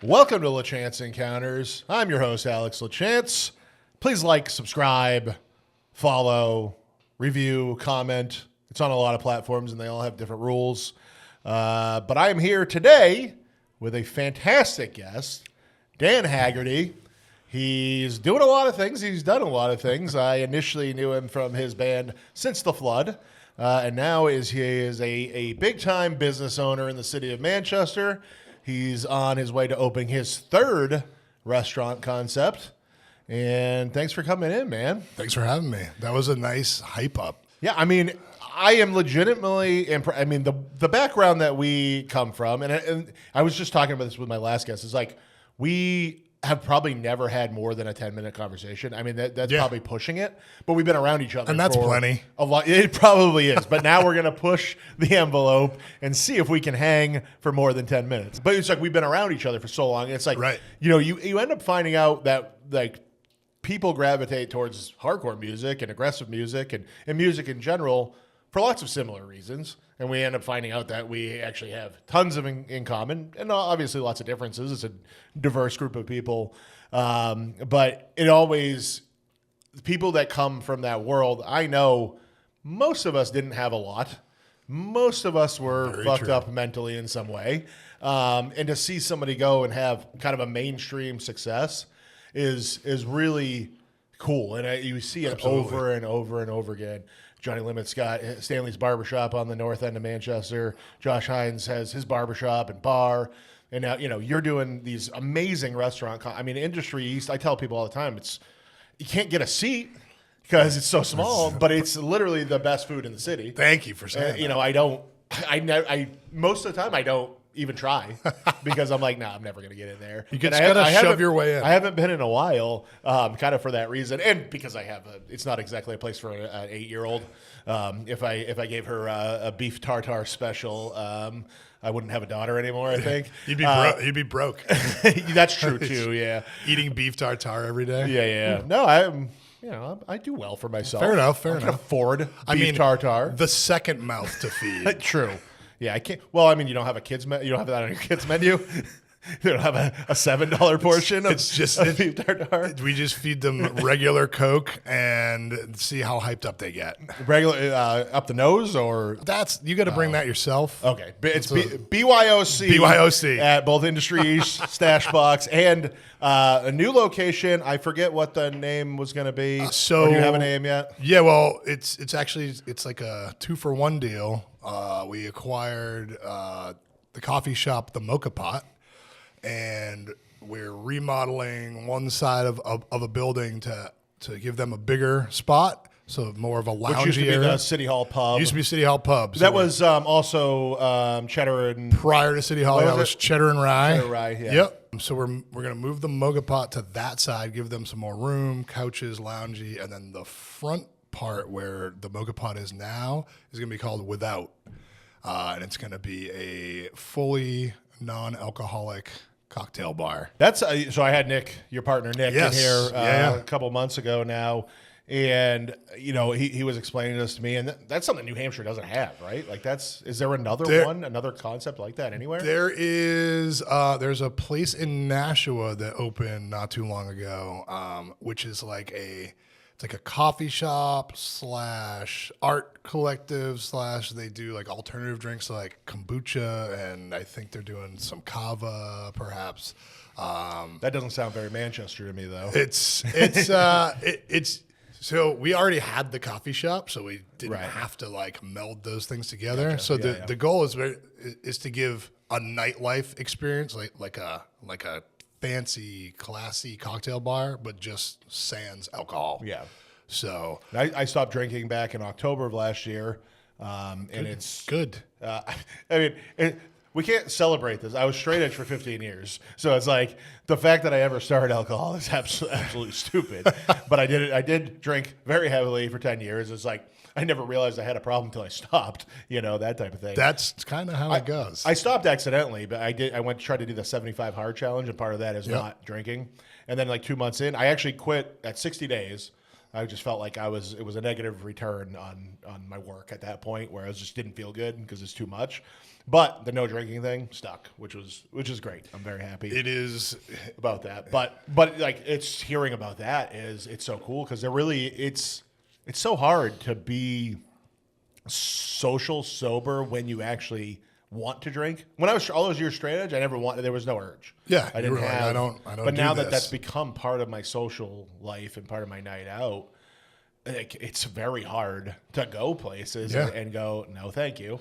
Welcome to LaChance Encounters. I'm your host, Alex LaChance. Please like, subscribe, follow, review, comment. It's on a lot of platforms, and they all have different rules. But I am here today with a fantastic guest, Dan Haggerty. He's doing a lot of things. He's done a lot of things. I initially knew him from his band Since the Flood, and now he is a big-time business owner in the city of Manchester. He's on his way to opening his third restaurant concept. And thanks for coming in, man. Thanks for having me. That was a nice hype up. Yeah, I mean, I am legitimately impressed. I mean, the background that we come from, and I was just talking about this with my last guest, is like we have probably never had more than a 10-minute conversation. I mean, that's probably pushing it, but we've been around each other. And that's for plenty. A lot. It probably is, but now we're going to push the envelope and see if we can hang for more than 10 minutes. But it's like we've been around each other for so long. It's like, right. You end up finding out that like people gravitate towards hardcore music and aggressive music and music in general for lots of similar reasons. And we end up finding out that we actually have tons of in common and obviously lots of differences. It's a diverse group of people. But it always, people that come from that world, I know most of us didn't have a lot. Most of us were Very fucked true. up mentally in some way. And to see somebody go and have kind of a mainstream success is really cool. And you see it Absolutely. over and over and over again. Johnny Limit's got Stanley's Barbershop on the north end of Manchester. Josh Hines has his barbershop and bar. And now, you're doing these amazing restaurant. Industry East, I tell people all the time, you can't get a seat because it's so small, but it's literally the best food in the city. Thank you for saying that. Most of the time I don't even try because I'm like, nah, I'm never going to get in there. You just got to shove your way in. I haven't been in a while, kind of for that reason. And because it's not exactly a place for an 8-year-old. If I gave her a beef tartare special, I wouldn't have a daughter anymore, I think. You'd be broke. That's true too. Yeah. Eating beef tartare every day. Yeah. No, I do well for myself. Fair enough. I can afford beef tartare. The second mouth to feed. True. Yeah, I can't. Well, you don't have a kids you don't have that on your kids menu. You don't have a $7 portion of beef tartare. We just feed them regular Coke and see how hyped up they get. Regular up the nose, or You got to bring that yourself. okay. It's BYOC. BYOC at both Industries, Stashbox, and a new location. I forget what the name was going to be. So or do you have a name yet? Yeah, well, it's actually like a 2-for-1 deal. We acquired the coffee shop, the Mocha Pot, and we're remodeling one side of a building to give them a bigger spot, so more of a lounge Which used to be area. the City Hall Pub. Used to be City Hall Pub. So That was also Cheddar and prior to City Hall. What That was was it? Cheddar and Rye. Cheddar Rye, yeah. Yep. So we're gonna move the Mocha Pot to that side, give them some more room, couches, loungy, and then the front part where the Mocha Pot is now is gonna be called Without, and it's gonna be a fully non-alcoholic cocktail bar. That's so. I had Nick, your partner Nick, Yes. in here Yeah. a couple months ago now, and he was explaining this to me, and that's something New Hampshire doesn't have, right? Like is there another concept like that anywhere? There is there's a place in Nashua that opened not too long ago, which is it's like a coffee shop / art collective / they do like alternative drinks like kombucha, and I think they're doing some kava perhaps. That doesn't sound very Manchester to me, though. It's so we already had the coffee shop, so we didn't have to meld those things together. Gotcha. So Yeah. the goal is to give a nightlife experience, like a fancy, classy cocktail bar, but just sans alcohol. Yeah. So I stopped drinking back in October of last year, and it's good. We can't celebrate this. I was straight edge for 15 years, so it's like the fact that I ever started alcohol is absolutely stupid. But I did drink very heavily for 10 years. It's like I never realized I had a problem until I stopped. That type of thing. That's kind of how it goes. I stopped accidentally, but I went to try to do the 75 hard challenge, and part of that is not drinking. And then 2 months in, I actually quit at 60 days. I just felt like it was a negative return on my work at that point, where I just didn't feel good because it's too much. But the no drinking thing stuck, which is great. I'm very happy. It is about that. But like, it's hearing about that it's so cool, because it's so hard to be social sober when you actually want to drink. When I was all those years straight edge, there was no urge. Yeah, I didn't have. I don't. But now do that this. that's become part of my social life and part of my night out, it's very hard to go places and go, no, thank you.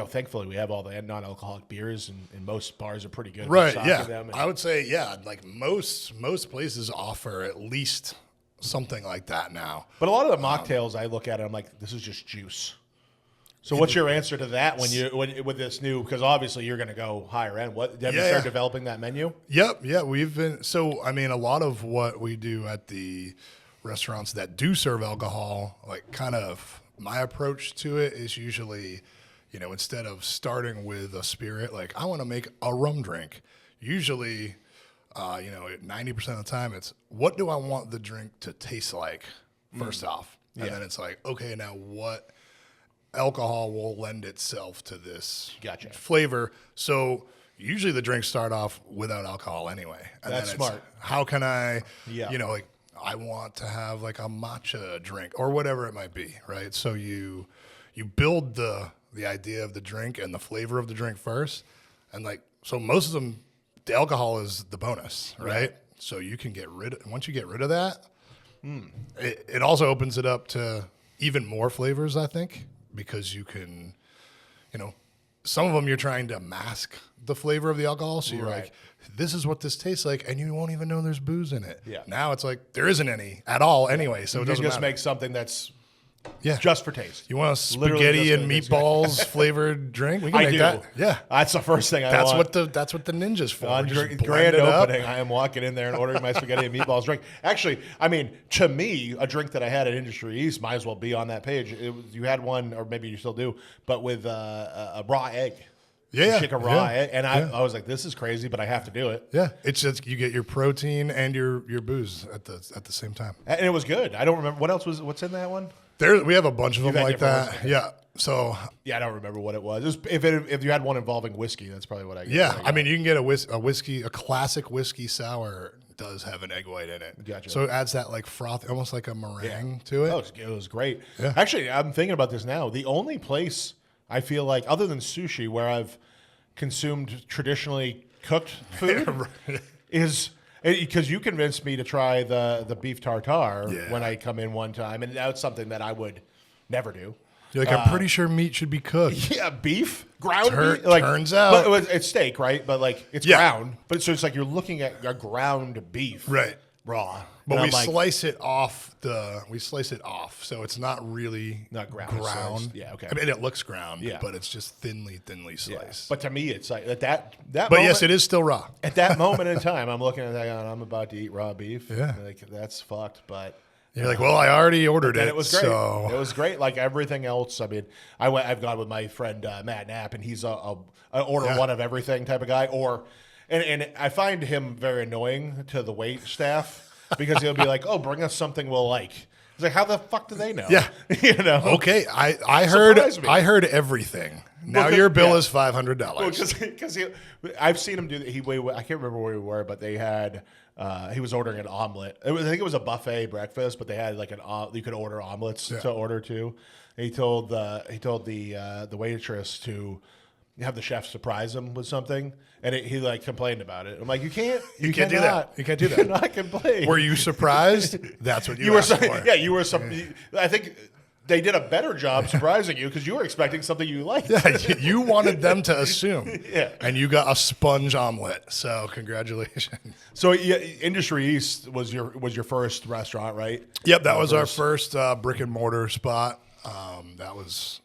Thankfully we have all the non-alcoholic beers, and most bars are pretty good. Right. At Yeah. them, I would say like most places offer at least something like that now. But a lot of the mocktails, I look at it, I'm like, this is just juice. So what's your answer to that when with this new? Because obviously you're going to go higher end. Have you started developing that menu? Yep. Yeah, we've been. So I mean, a lot of what we do at the restaurants that do serve alcohol, like kind of my approach to it is usually, instead of starting with a spirit, like I want to make a rum drink. Usually, 90% of the time, it's what do I want the drink to taste like first off, and then it's like, okay, now what alcohol will lend itself to this flavor. So usually the drinks start off without alcohol anyway. And that's smart. How can I, like I want to have like a matcha drink or whatever it might be, right? So you build the idea of the drink and the flavor of the drink first. And like, so most of them, the alcohol is the bonus, right? So you can once you get rid of that, it also opens it up to even more flavors, I think. Because you can, some of them you're trying to mask the flavor of the alcohol. So you're like, this is what this tastes like, and you won't even know there's booze in it. Yeah. Now it's like there isn't any at all anyway, so it doesn't just matter. make something that's just for taste. You want a spaghetti and meatballs flavored drink? We can make that. Yeah, that's the first thing I want. That's what the ninja's for. On grand opening, I am walking in there and ordering my spaghetti and meatballs drink. Actually, I mean, to me, a drink that I had at Industry East might as well be on that page. You had one, or maybe you still do, but with a raw egg. Yeah, shake a raw egg, and I was like, this is crazy, but I have to do it. Yeah, it's just you get your protein and your booze at the same time, and it was good. I don't remember what's in that one. We have a bunch of them like that. Ones? Yeah. So I don't remember what it was. If you had one involving whiskey, that's probably what I got. Yeah, I mean, you can get a classic whiskey sour does have an egg white in it. Gotcha. So it adds that like froth, almost like a meringue to it. It was great. Yeah. Actually, I'm thinking about this now. The only place I feel like, other than sushi, where I've consumed traditionally cooked food is. Because you convinced me to try the beef tartare when I come in one time, and that's something that I would never do. You're like, I'm pretty sure meat should be cooked. Yeah, beef, ground beef. Like, turns out. But it's steak, right? But like, it's ground. But so it's like you're looking at a ground beef. Right. Raw. But we slice it off so it's not really ground. Yeah, okay. I mean, it looks ground, but it's just thinly sliced. Yeah. But to me, it's like that But moment, yes, it is still raw. At that moment in time, I'm looking at that and I'm about to eat raw beef. Yeah. Like, that's fucked, but you're like, well, I already ordered it. It was great. So. It was great. Like everything else. I mean, I've gone with my friend Matt Knapp, and he's a order one of everything type of guy. And I find him very annoying to the wait staff because he'll be like, "Oh, bring us something we'll like." It's like, how the fuck do they know? Yeah, Okay, I heard everything. Now your bill is $500. Because I've seen him do that. I can't remember where we were, but they had. He was ordering an omelet. I think it was a buffet breakfast, but they had like you could order omelets to order too. And he told the waitress to have the chef surprise him with something, and he like complained about it. I'm like, you can't do that. You can't do that. You cannot complain. Were you surprised? That's what you asked for. Yeah, you were. I think they did a better job surprising you because you were expecting something you liked. Yeah, you wanted them to assume. And you got a sponge omelet. So congratulations. So Industry East was your first restaurant, right? Yep, that was our first brick and mortar spot. That was,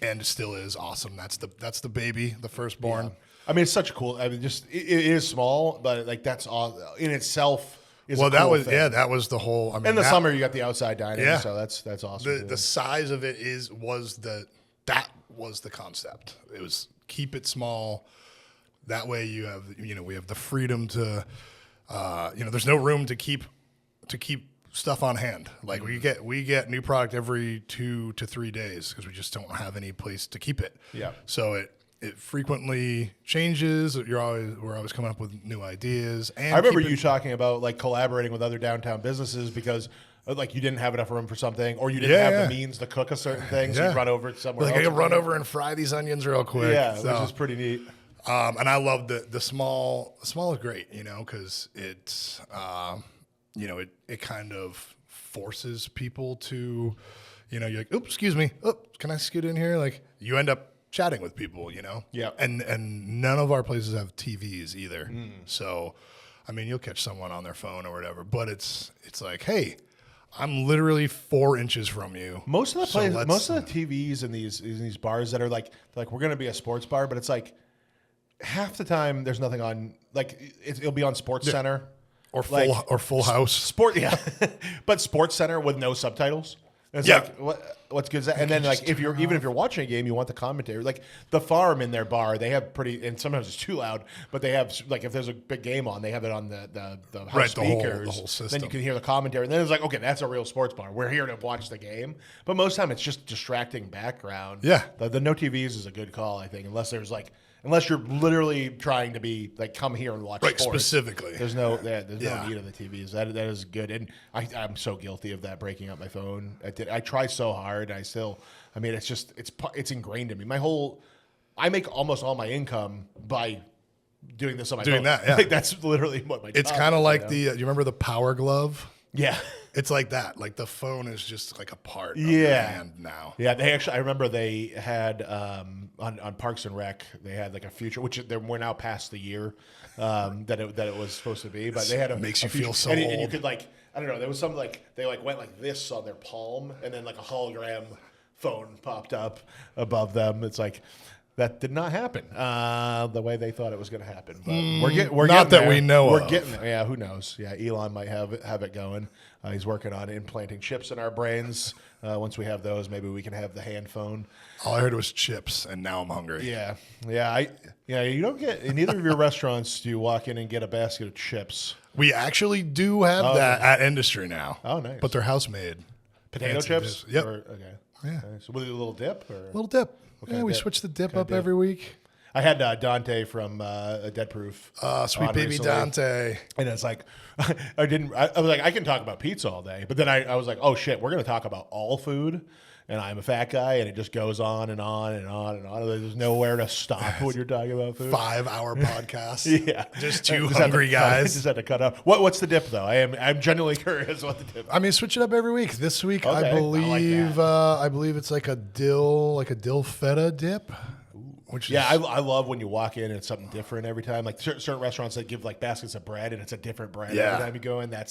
and still is awesome. That's the baby, the firstborn. Yeah. I mean, it's such a cool. I mean, just it is small, but like that's all in itself. That was the whole. I mean, in the summer you got the outside dining, so that's awesome. The size of it was the concept. It was keep it small. That way we have the freedom to, there's no room to keep stuff on hand. Like we get new product every 2 to 3 days because we just don't have any place to keep it. Yeah. So it frequently changes. We're always coming up with new ideas. And I remember you talking about like collaborating with other downtown businesses because like you didn't have enough room for something, or you didn't have the means to cook a certain thing, so you run over somewhere else. I can run over and fry these onions real quick. Yeah, so, which is pretty neat. And I love the small. The small is great, because it's it kind of forces people to, you're like, oops, excuse me, can I scoot in here? Like you end up chatting with people, Yeah. And none of our places have TVs either. So, I mean, you'll catch someone on their phone or whatever, but it's like, hey, I'm literally 4 inches from you. Most of the TVs in these bars that are like we're gonna be a sports bar, but it's like half the time there's nothing on. Like it'll be on Sports Center Or Full House. But Sports Center with no subtitles. And it's like what's good is that? And then like if you're watching a game, you want the commentary. Like the Farm in their bar, they have and sometimes it's too loud, but they have like if there's a big game on, they have it on the house speakers. The whole system. Then you can hear the commentary. And then it's like, okay, that's a real sports bar. We're here to watch the game. But most of the time it's just distracting background. Yeah. The no TVs is a good call, I think, unless you're literally trying to be like, come here and watch sports. Specifically. There's no need of the TVs. That is good. And I'm so guilty of that, breaking up my phone. I try so hard. It's ingrained in me. I make almost all my income by doing this on my phone. Doing that, yeah. Like that's literally what my It's kind of like you remember the Power Glove? Yeah. It's like that. Like the phone is just like a part of your hand now. Yeah, I remember they had on Parks and Rec, they had like a future, which we're now past the year that it was supposed to be, but they had makes you future, feel so and old. you could like, I don't know, there was something like they like went like this on their palm, and then like a hologram phone popped up above them. It's like that did not happen the way they thought it was going to happen. But we're not getting that there. we know We're of. getting there. Yeah, who knows? Yeah, Elon might have it going. He's working on implanting chips in our brains. Once we have those, maybe we can have the hand phone. All I heard was chips, and now I'm hungry. Yeah. You don't get in either of your restaurants. Do you walk in and get a basket of chips? We actually do have that at Industry now. Oh, nice. But they're house made. Potato Fancy chips? Yep. Okay. Yeah. So with a little dip? Or? Little dip. kind of We dip? switch the dip Kind of up dip? every week. I had Dante from Dead Proof. Sweet on baby recently. Dante. And it's like, I was like, I can talk about pizza all day. But then I was like, oh shit, we're going to talk about all food. And I'm a fat guy, and it just goes on and on and on and on. There's nowhere to stop when you're talking about food. 5-hour podcast. Yeah. Just two hungry guys. Just had to cut up. What's the dip, though? I'm genuinely curious what the dip is. I mean, switch it up every week. This week, Okay, I I like believe it's like a dill feta dip. Which is, Yeah, I love when you walk in and it's something different every time. Like certain restaurants that give like baskets of bread and it's a different bread Yeah. every time you go in. And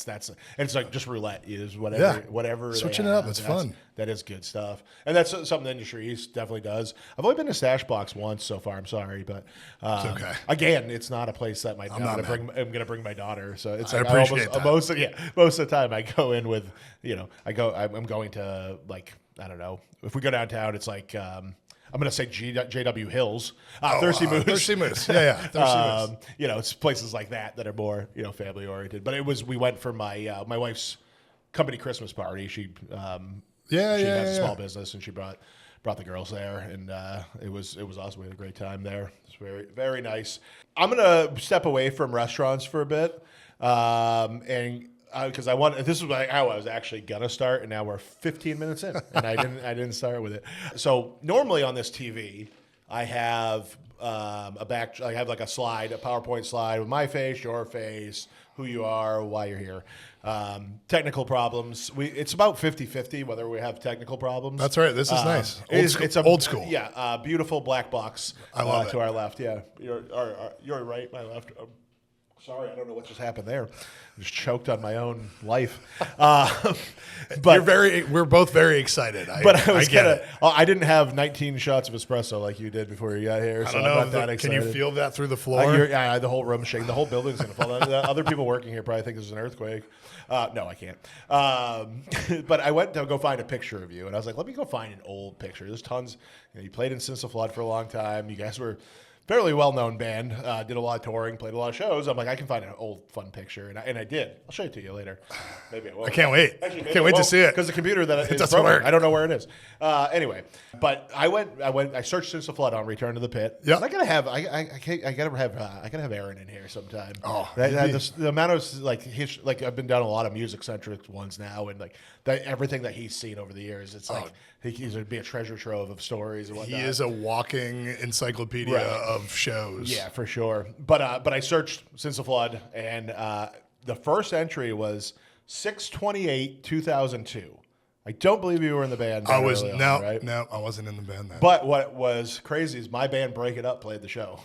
it's like just roulette is whatever. Switching they it up, have. it's fun. That is good stuff, and that's something the industry definitely does. I've only been to Stashbox once so far. I'm sorry, but It's okay. Again, it's not a place that I'm not going to bring my daughter. So it's I like appreciate that. most of the time I go in with I'm going to like I don't know if we go downtown it's like. I'm going to say JW Hills, Thirsty Moose. Thirsty Moose. Yeah. Thirsty Moose. It's places like that are more, family oriented. But we went for my wife's company Christmas party. She has a small business and she brought the girls there and it was awesome. We had a great time there. It's very, very nice. I'm going to step away from restaurants for a bit. Because this is how I was actually gonna start, and now we're 15 minutes in, and I didn't start with it. So normally on this TV, I have I have like a PowerPoint slide with my face, your face, who you are, why you're here. Technical problems. It's about 50-50 whether we have technical problems. That's right. This is nice. It's old school. Yeah, beautiful black box. I love it. To our left. Yeah, you're right. My left. Sorry, I don't know what just happened there. I just choked on my own life. But we're both very excited. I didn't have 19 shots of espresso like you did before you got here. I So don't I'm know. not that excited. Can you feel that through the floor? The whole room shaking. The whole building's going to fall down. The other people working here probably think there's an earthquake. No, I can't. But I went to go find a picture of you, and I was like, let me go find an old picture. There's tons. You played in Since the Flood for a long time. You guys were fairly well-known band. Did a lot of touring, played a lot of shows. I'm like, I can find an old fun picture, and I did. I'll show it to you later. Maybe it won't. I can't wait. Actually, Can't wait to see it because the computer that it doesn't work. I don't know where it is. Anyway, but I searched Since the Flood on Return to the Pit. Yeah. I gotta have Aaron in here sometime. Oh, the amount of like I've been down a lot of music centric ones now, and like everything that he's seen over the years, it's like he's gonna be a treasure trove of stories and whatnot. He is a walking encyclopedia of shows. Yeah, for sure. But I searched Since the Flood, and the first entry was 6/28/2002. I don't believe you were in the band. I was right? No, I wasn't in the band then. But what was crazy is my band Break It Up played the show.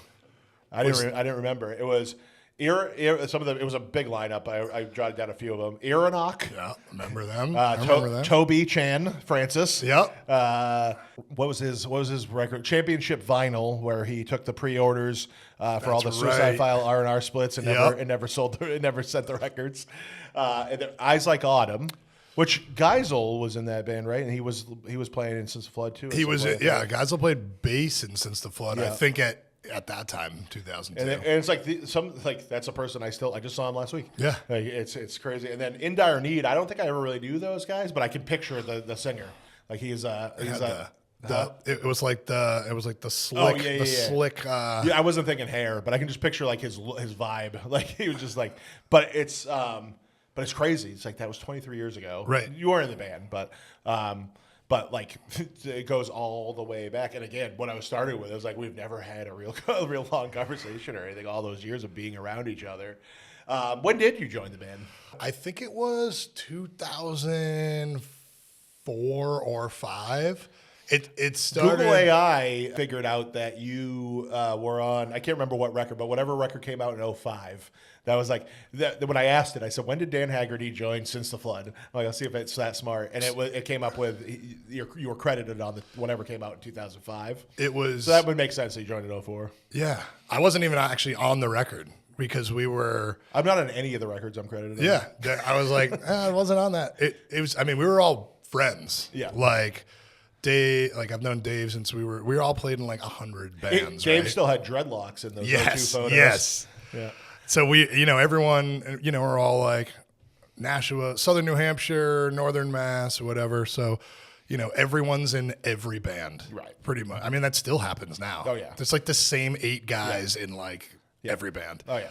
I didn't remember. It was it was a big lineup. I jotted down a few of them. Ironok. Yeah, remember them. I remember them. Toby Chan Francis. Yep. What was his record? Championship Vinyl, where he took the pre-orders for all the Suicide File R&R splits and never sent the records. And then Eyes Like Autumn, which Geisel was in that band, right? And he was playing in Since the Flood too. He was Geisel played bass in Since the Flood. I think at that time, 2002. And it's like that's a person I just saw him last week. Yeah, like, it's crazy. And then In Dire Need, I don't think I ever really knew those guys, but I can picture the singer. Like it was like the slick, slick. I wasn't thinking hair, but I can just picture like his vibe. Like he was just like, but it's crazy. It's like that was 23 years ago. Right. You were in the band, but like it goes all the way back. And again, what I was starting with, it was like we've never had a real long conversation or anything. All those years of being around each other. When did you join the band? I think it was 2004 or 5. It started. Google AI figured out that you were on. I can't remember what record, but whatever record came out in 2005. That was like when I asked it. I said, "When did Dan Haggerty join Since the Flood?" I'm like, I'll see if it's that smart. And it came up with you were credited on whatever came out in 2005. It was so that would make sense that you joined in 2004. Yeah, I wasn't even actually on the record because we were. I'm not on any of the records I'm credited on. Yeah, I was like, I wasn't on that. It was. I mean, we were all friends. Yeah, like. Dave, I've known Dave since we were all played in like 100 bands. Dave still had dreadlocks in those two photos. Yes. Yeah. So everyone, we're all like Nashua, Southern New Hampshire, Northern Mass, whatever. So, everyone's in every band. Right. Pretty much. I mean, that still happens now. Oh yeah. It's like the same 8 guys in every band. Oh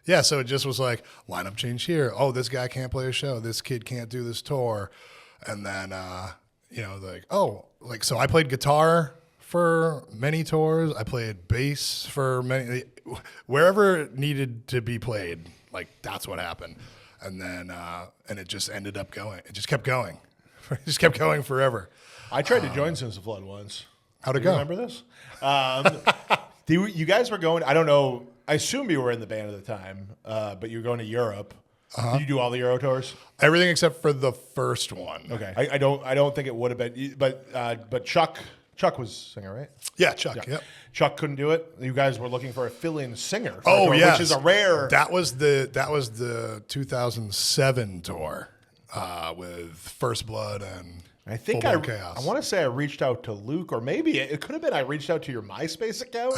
yeah. So it just was like lineup change here. Oh, this guy can't play a show. This kid can't do this tour. And then, so I played guitar for many tours. I played bass for many, wherever it needed to be played. Like that's what happened. And then, and it just ended up going. It just kept going. It just kept going forever. I tried to join Since the Flood once. How'd it Do go? You remember this? You guys were going, I don't know, I assume you were in the band at the time, but you were going to Europe. Did you do all the Euro tours? Everything except for the first one. Okay, I don't think it would have been, but Chuck was singer, right? Yeah, Chuck. Yeah. Yep. Chuck couldn't do it. You guys were looking for a fill-in singer. Yes. Which is a rare. That was the 2007 tour with First Blood and. I think Chaos. I want to say I reached out to Luke, or maybe it could have been I reached out to your MySpace account,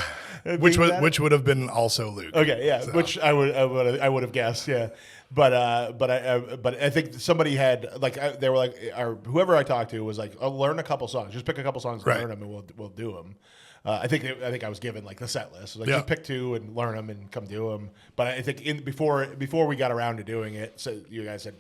which would have been also Luke. Okay, yeah, so. Which I would have guessed, yeah. But I think somebody had they were like, or whoever I talked to was like, oh, learn a couple songs, just pick a couple songs and learn them, and we'll do them. I think I was given the set list, just pick 2 and learn them and come do them. But I think before we got around to doing it, so you guys had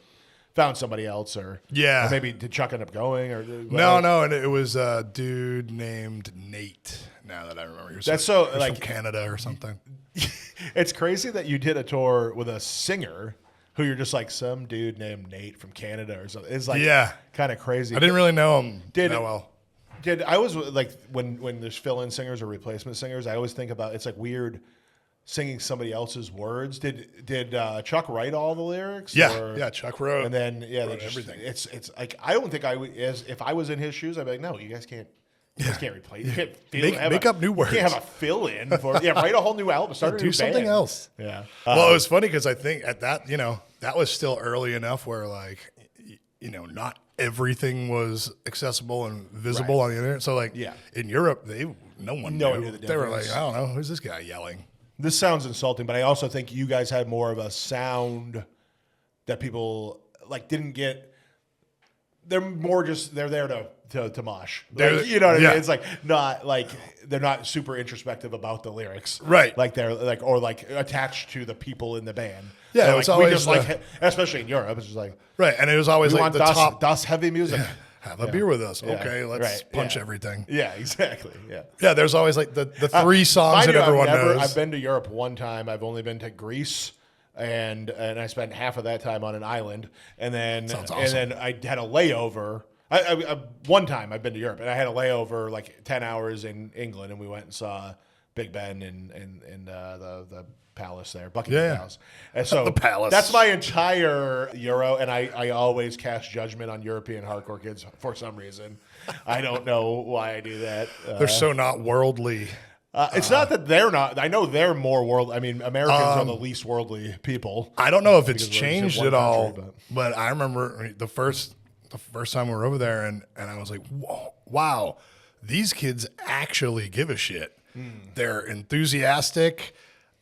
found somebody else, or maybe did Chuck end up going, or no, and it was a dude named Nate. Now that I remember, he was from Canada or something. It's crazy that you did a tour with a singer who you're just like some dude named Nate from Canada or something. It's kind of crazy. I didn't really know him that well. I was like when there's fill-in singers or replacement singers, I always think about it's like weird singing somebody else's words. Did Chuck write all the lyrics? Yeah, Chuck wrote. And then wrote everything. It's like I don't think if I was in his shoes, I'd be like, no, you guys can't. You guys can't replace. You can't make up new words. You can't have a fill-in for write a whole new album. Start a new do something band. else. Yeah. Well, it was funny because I think at that that was still early enough where not everything was accessible and visible on the internet. So in Europe no one No knew. one knew the They were like, difference. I don't know, who's this guy yelling? This sounds insulting, but I also think you guys had more of a sound that people like didn't get. They're more just they're there to mosh. Like, you know what I mean? It's like not like they're not super introspective about the lyrics, Right. Like they're like or like attached to the people in the band. Yeah, So, it was like, we always just like especially in Europe, it's just like Right, and it was always we like want the top. das heavy music. Have a beer with us. Yeah. Okay, let's Right. punch Yeah. everything. Yeah, exactly. Yeah. Yeah, there's always like the three songs Mind that you, everyone knows. I've been to Europe one time. I've only been to Greece, and I spent half of that time on an island, and then Sounds and awesome. then I had a layover. One time I've been to Europe, and I had a layover like 10 hours in England, and we went and saw Big Ben and the palace there, Buckingham Yeah. Palace. And so The palace. that's my entire Euro, and I always cast judgment on European hardcore kids for some reason. I don't know why I do that. They're so not worldly. It's not that they're not. I know they're more world. I mean, Americans are the least worldly people. I don't know if it's Because we're just changed one at all, country, but I remember the first time we were over there, and I was like, whoa, wow, these kids actually give a shit. They're enthusiastic,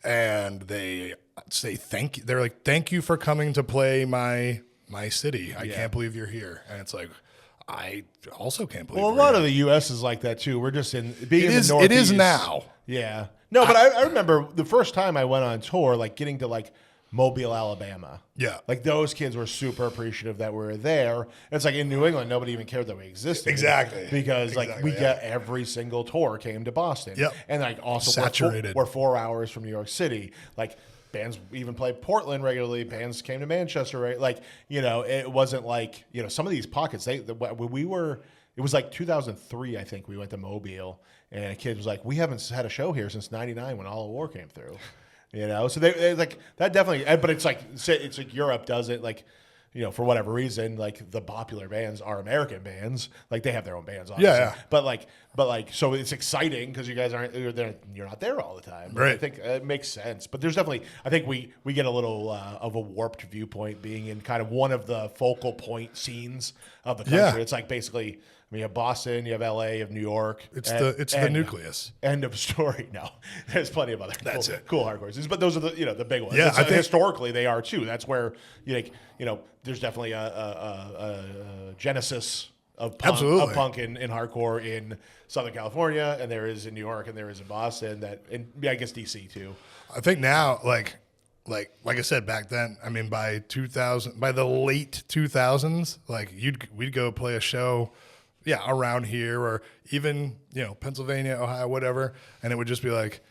and they say thank you. They're like, thank you for coming to play my city. I can't believe you're here. And it's like, I also can't believe. Well, a we're lot here. of the U.S. is like that too. We're just in being It in is. the It is Northeast. now. Yeah. No, but I remember the first time I went on tour, like getting to like Mobile, Alabama. Yeah. Like those kids were super appreciative that we were there. And it's like in New England, nobody even cared that we existed. Exactly. Because like Exactly, we yeah. get every single tour came to Boston. Yep. And like also Saturated. We're 4 hours from New York City. Like bands even play Portland regularly. Bands came to Manchester, right? Like, you know, it wasn't like, you know, some of these pockets, we were, it was like 2003, I think we went to Mobile and a kid was like, we haven't had a show here since 99 when All the War came through. You know, so they like that definitely, but it's like Europe does it like, you know, for whatever reason, like the popular bands are American bands, like they have their own bands, obviously. Yeah. But like, so it's exciting because you guys you're not there all the time. But Right. I think it makes sense. But there's definitely, I think we get a little of a warped viewpoint being in kind of one of the focal point scenes of the country. Yeah. It's like basically, I mean, you have Boston, you have LA, you have New York. It's the nucleus. End of story. No, there's plenty of other cool hardcore scenes, but those are the big ones. Yeah, It's, I think- historically they are too. That's where there's definitely a genesis of punk in hardcore in Southern California, and there is in New York, and there is in Boston. I guess DC too. I think now, like I said back then, I mean, by the late 2000s, like we'd go play a show, around here or even, Pennsylvania, Ohio, whatever. And it would just be like,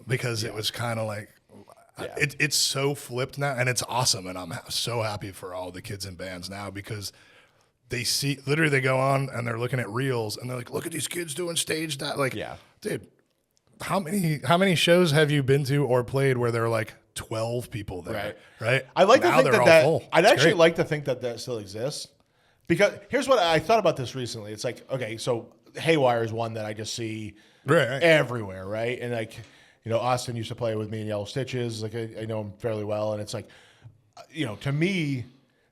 because it was kind of like, it's so flipped now, and it's awesome. And I'm so happy for all the kids in bands now because they go on and they're looking at reels and they're like, look at these kids doing stage that, like, dude, how many shows have you been to or played where there are like 12 people there? Right. I like now to think they're all that full. I'd It's actually great. like to think that still exists because here's what I thought about this recently. It's like, okay, so Haywire is one that I just see Right. everywhere, right? And like, Austin used to play with me in Yellow Stitches. Like I know him fairly well, and it's like, to me,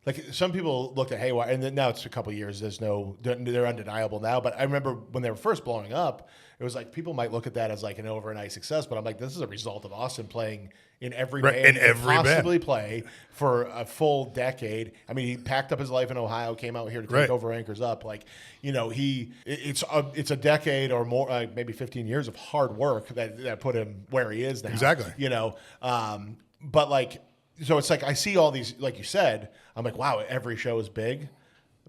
like some people looked at Haywire, and then now it's a couple of years. They're undeniable now. But I remember when they were first blowing up, it was like people might look at that as like an overnight success. But I'm like, this is a result of Austin playing in every band in he could every band. possibly play for a full decade. I mean, he packed up his life in Ohio, came out here to take over Anchors Up. Like, it's a decade or more, maybe 15 years of hard work that put him where he is now. Exactly. But like, so it's like I see all these, like you said, I'm like, wow, every show is big.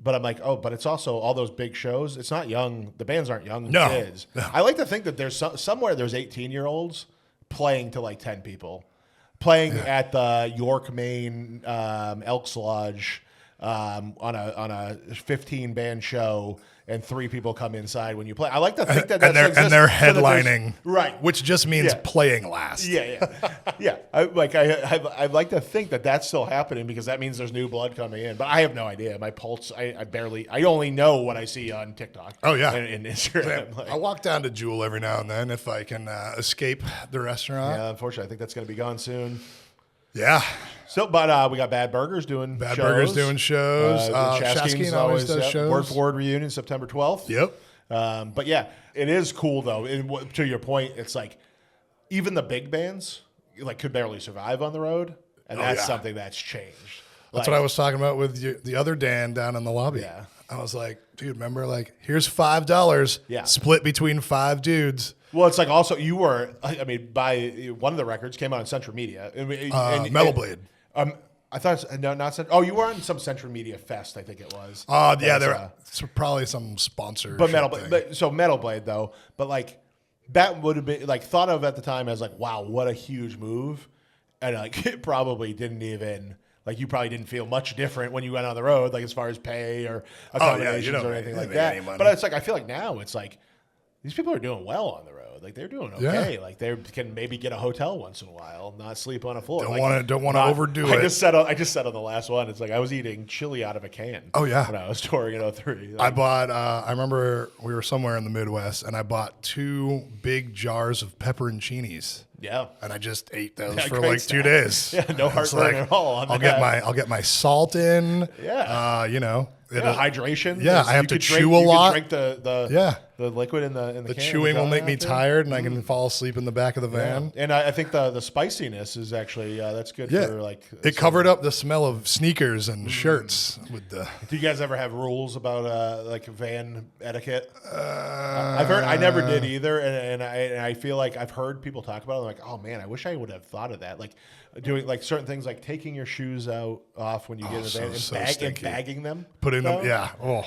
But I'm like, oh, but it's also all those big shows. It's not young. The bands aren't young kids. No. I like to think that there's somewhere there's 18-year-olds playing to like 10 people, playing at the York, Maine Elks Lodge on a 15-band show, and 3 people come inside when you play. I like to think that and they're headlining, right? Which just means playing last. Yeah. I'd like to think that that's still happening because that means there's new blood coming in. But I have no idea. My pulse, I only know what I see on TikTok. Oh, yeah. and Instagram. I walk down to Jewel every now and then if I can escape the restaurant. Yeah, unfortunately, I think that's going to be gone soon. Yeah. So, but we got Bad Burgers doing shows. Bad Burgers doing shows. Chaskin's Chaskin always does Word shows. for Word reunion September 12th. Yep. But yeah, it is cool though. To your point, it's like even the big bands like could barely survive on the road, and that's something that's changed. That's what I was talking about with the other Dan down in the lobby. Yeah. I was like, dude, remember, like, here's $5 split between 5 dudes. Well, it's like also you were, I mean, by one of the records came out on Central Media. Metal Blade. I thought no, not Central. Oh, you were on some Central Media Fest, I think it was. Yeah, there was probably some sponsor. But Metal Blade, so Metal Blade though, but like that would have been like thought of at the time as like, wow, what a huge move, and like it probably didn't even. Like you probably didn't feel much different when you went on the road, like as far as pay or accommodations or anything like that. But it's like I feel like now it's like these people are doing well on the road. Like they're doing okay. Yeah. Like they can maybe get a hotel once in a while, not sleep on a floor. Don't want to overdo it. I just said on the last one. It's like I was eating chili out of a can. Oh yeah, when I was touring in 03. Like, I bought. I remember we were somewhere in the Midwest, and I bought 2 big jars of pepperoncinis. Yeah, and I just ate those for like 2 days. Yeah, no heartburn at all. I'll get my salt in. Yeah, hydration. Yeah, I have to chew a lot. Drink the liquid in the can. Chewing will make me tired, and I can fall asleep in the back of the van. Yeah. And I think the spiciness is actually that's good for like. It covered up the smell of sneakers and shirts with the. Do you guys ever have rules about like van etiquette? I've heard. I never did either, and I feel like I've heard people talk about it. I'm like, oh man, I wish I would have thought of that. Like doing like certain things, like taking your shoes off when you get in the van and bagging them, putting them,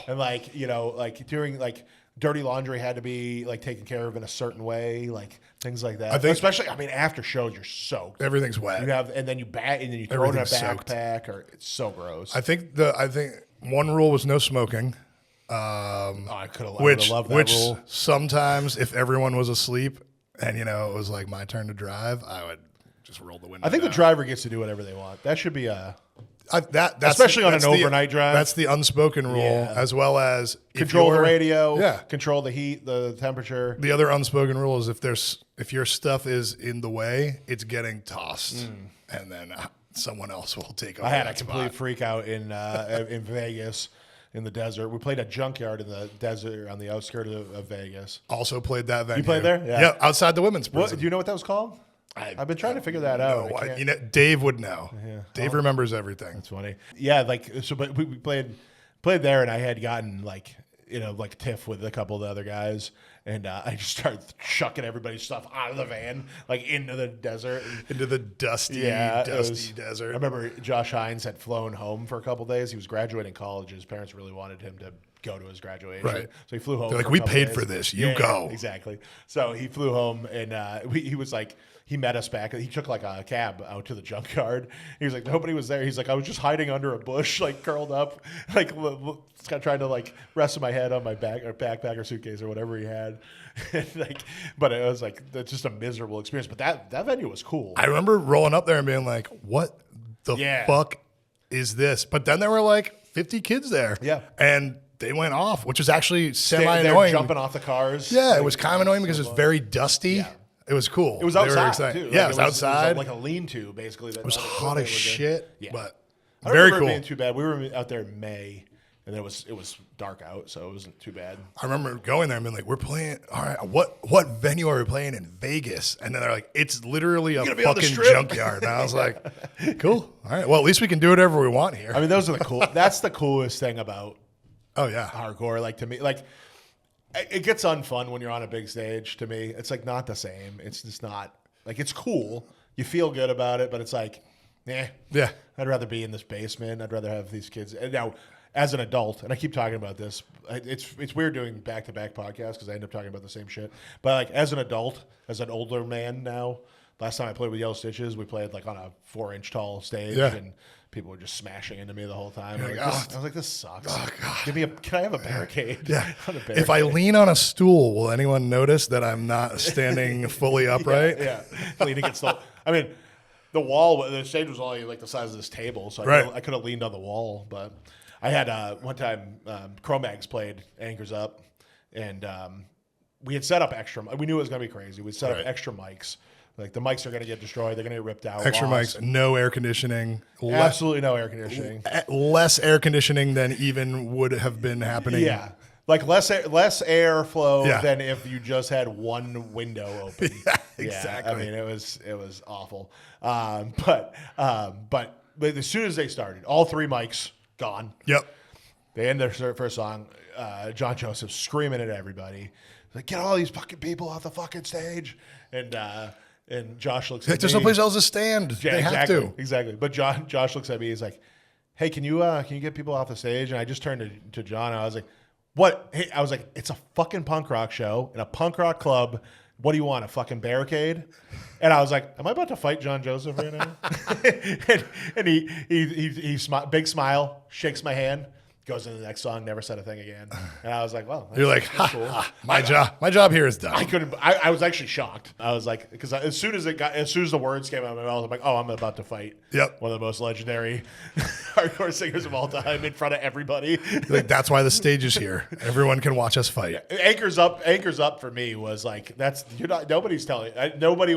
and like like doing like. Dirty laundry had to be like taken care of in a certain way, like things like that. Especially, I mean, after shows, you're soaked. Everything's wet. And then you throw it in a backpack, or it's so gross. I think one rule was no smoking. I could have loved that rule. Sometimes, if everyone was asleep and it was like my turn to drive, I would just roll the window. I think the driver gets to do whatever they want. That should be especially on an overnight drive. That's the unspoken rule, as well as control the radio, control the heat, the temperature. The other unspoken rule is if your stuff is in the way, it's getting tossed, and then someone else will take over. I had a complete freak out in Vegas. In the desert. We played a junkyard in the desert on the outskirts of Vegas. Also played that venue. You played there? Yeah, outside the women's prison. Do you know what that was called? I've been trying to figure that out. Dave would know. Yeah. Dave remembers everything. That's funny. Yeah, but we played there, and I had gotten like tiff with a couple of the other guys, and I just started chucking everybody's stuff out of the van, like into the desert, into the dusty desert. I remember Josh Hines had flown home for a couple of days. He was graduating college. His parents really wanted him to go to his graduation, right? So he flew home. They're like, we paid for this. You go. Yeah, exactly. So he flew home, and he was like. He met us back. He took like a cab out to the junkyard. He was like, nobody was there. He's like, I was just hiding under a bush, like curled up, like kind of trying to like rest my head on my backpack or suitcase or whatever he had. But it was like that's just a miserable experience. But that venue was cool. I remember rolling up there and being like, what the fuck is this? But then there were like 50 kids there. Yeah. And they went off, which was actually semi-annoying. Jumping off the cars. Yeah, it was kind of annoying because it was very dusty. Yeah. It was cool. It was outside too. Yeah, it was outside. It was like a lean-to, basically. It was hot as shit, but very cool. I don't remember it being too bad. We were out there in May, and it was dark out, so it wasn't too bad. I remember going there and being like, "We're playing. All right, what venue are we playing in Vegas?" And then they're like, "It's literally a fucking junkyard." And I was like, "Cool. All right. Well, at least we can do whatever we want here." I mean, those are the cool. That's the coolest thing about. Oh yeah, hardcore. Like to me, like. It gets unfun when you're on a big stage. To me, it's like not the same. It's just not like it's cool. You feel good about it, but it's like, yeah. I'd rather be in this basement. I'd rather have these kids. And now, as an adult, and I keep talking about this, it's weird doing back-to-back podcasts because I end up talking about the same shit. But like as an adult, as an older man now, last time I played with Yellow Stitches, we played like on a 4-inch tall stage and. People were just smashing into me the whole time. I was like, this sucks. Oh, God. Can I have a barricade? Yeah. If I lean on a stool, will anyone notice that I'm not standing fully upright? Yeah. Leaning against the I mean, the stage was only like the size of this table, so I could have leaned on the wall. But I had one time, Cro-Mags played Anchors Up, and we had set up extra. We knew it was going to be crazy. We set up extra mics. Like the mics are going to get destroyed. They're going to get ripped out. Extra mics, no air conditioning. Absolutely no air conditioning. Less air conditioning than even would have been happening Like less airflow Yeah. than if you just had one window open. Yeah, exactly. I mean, it was awful. But as soon as they started, all three mics gone. Yep. They end their first song. John Joseph screaming at everybody, like, "Get all these fucking people off the fucking stage!" And Josh looks at There's me. no place else to stand. Yeah, they have to. Exactly. But Josh looks at me. He's like, "Hey, can you get people off the stage?" And I just turned to John. And I was like, "What?" Hey, I was like, "It's a fucking punk rock show in a punk rock club. What do you want? A fucking barricade?" And I was like, "Am I about to fight John Joseph right now?" and he big smile, shakes my hand, goes into the next song, never said a thing again. And I was like, "Well, You're like, that's cool." my job here is done. I couldn't. I was actually shocked. I was like, because as soon as the words came out of my mouth, I'm like, "Oh, I'm about to fight one of the most legendary hardcore singers of all time in front of everybody." Like, that's why the stage is here. Everyone can watch us fight. Anchors up for me was like, nobody's telling. Nobody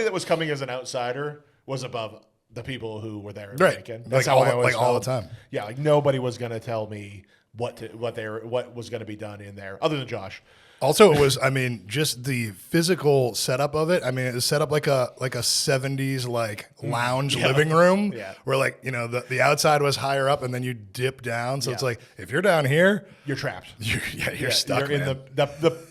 that was coming as an outsider was above the people who were there. Right. That's Like how I always all the felt. time. Yeah, like nobody was gonna tell me what was gonna be done in there, other than Josh. Also, it was, I mean, just the physical setup of it. I mean, it was set up like a 70s like lounge living room where, like, you know, the outside was higher up and then you dip down. So it's like, if you're down here, You're trapped. you're stuck. You're man. in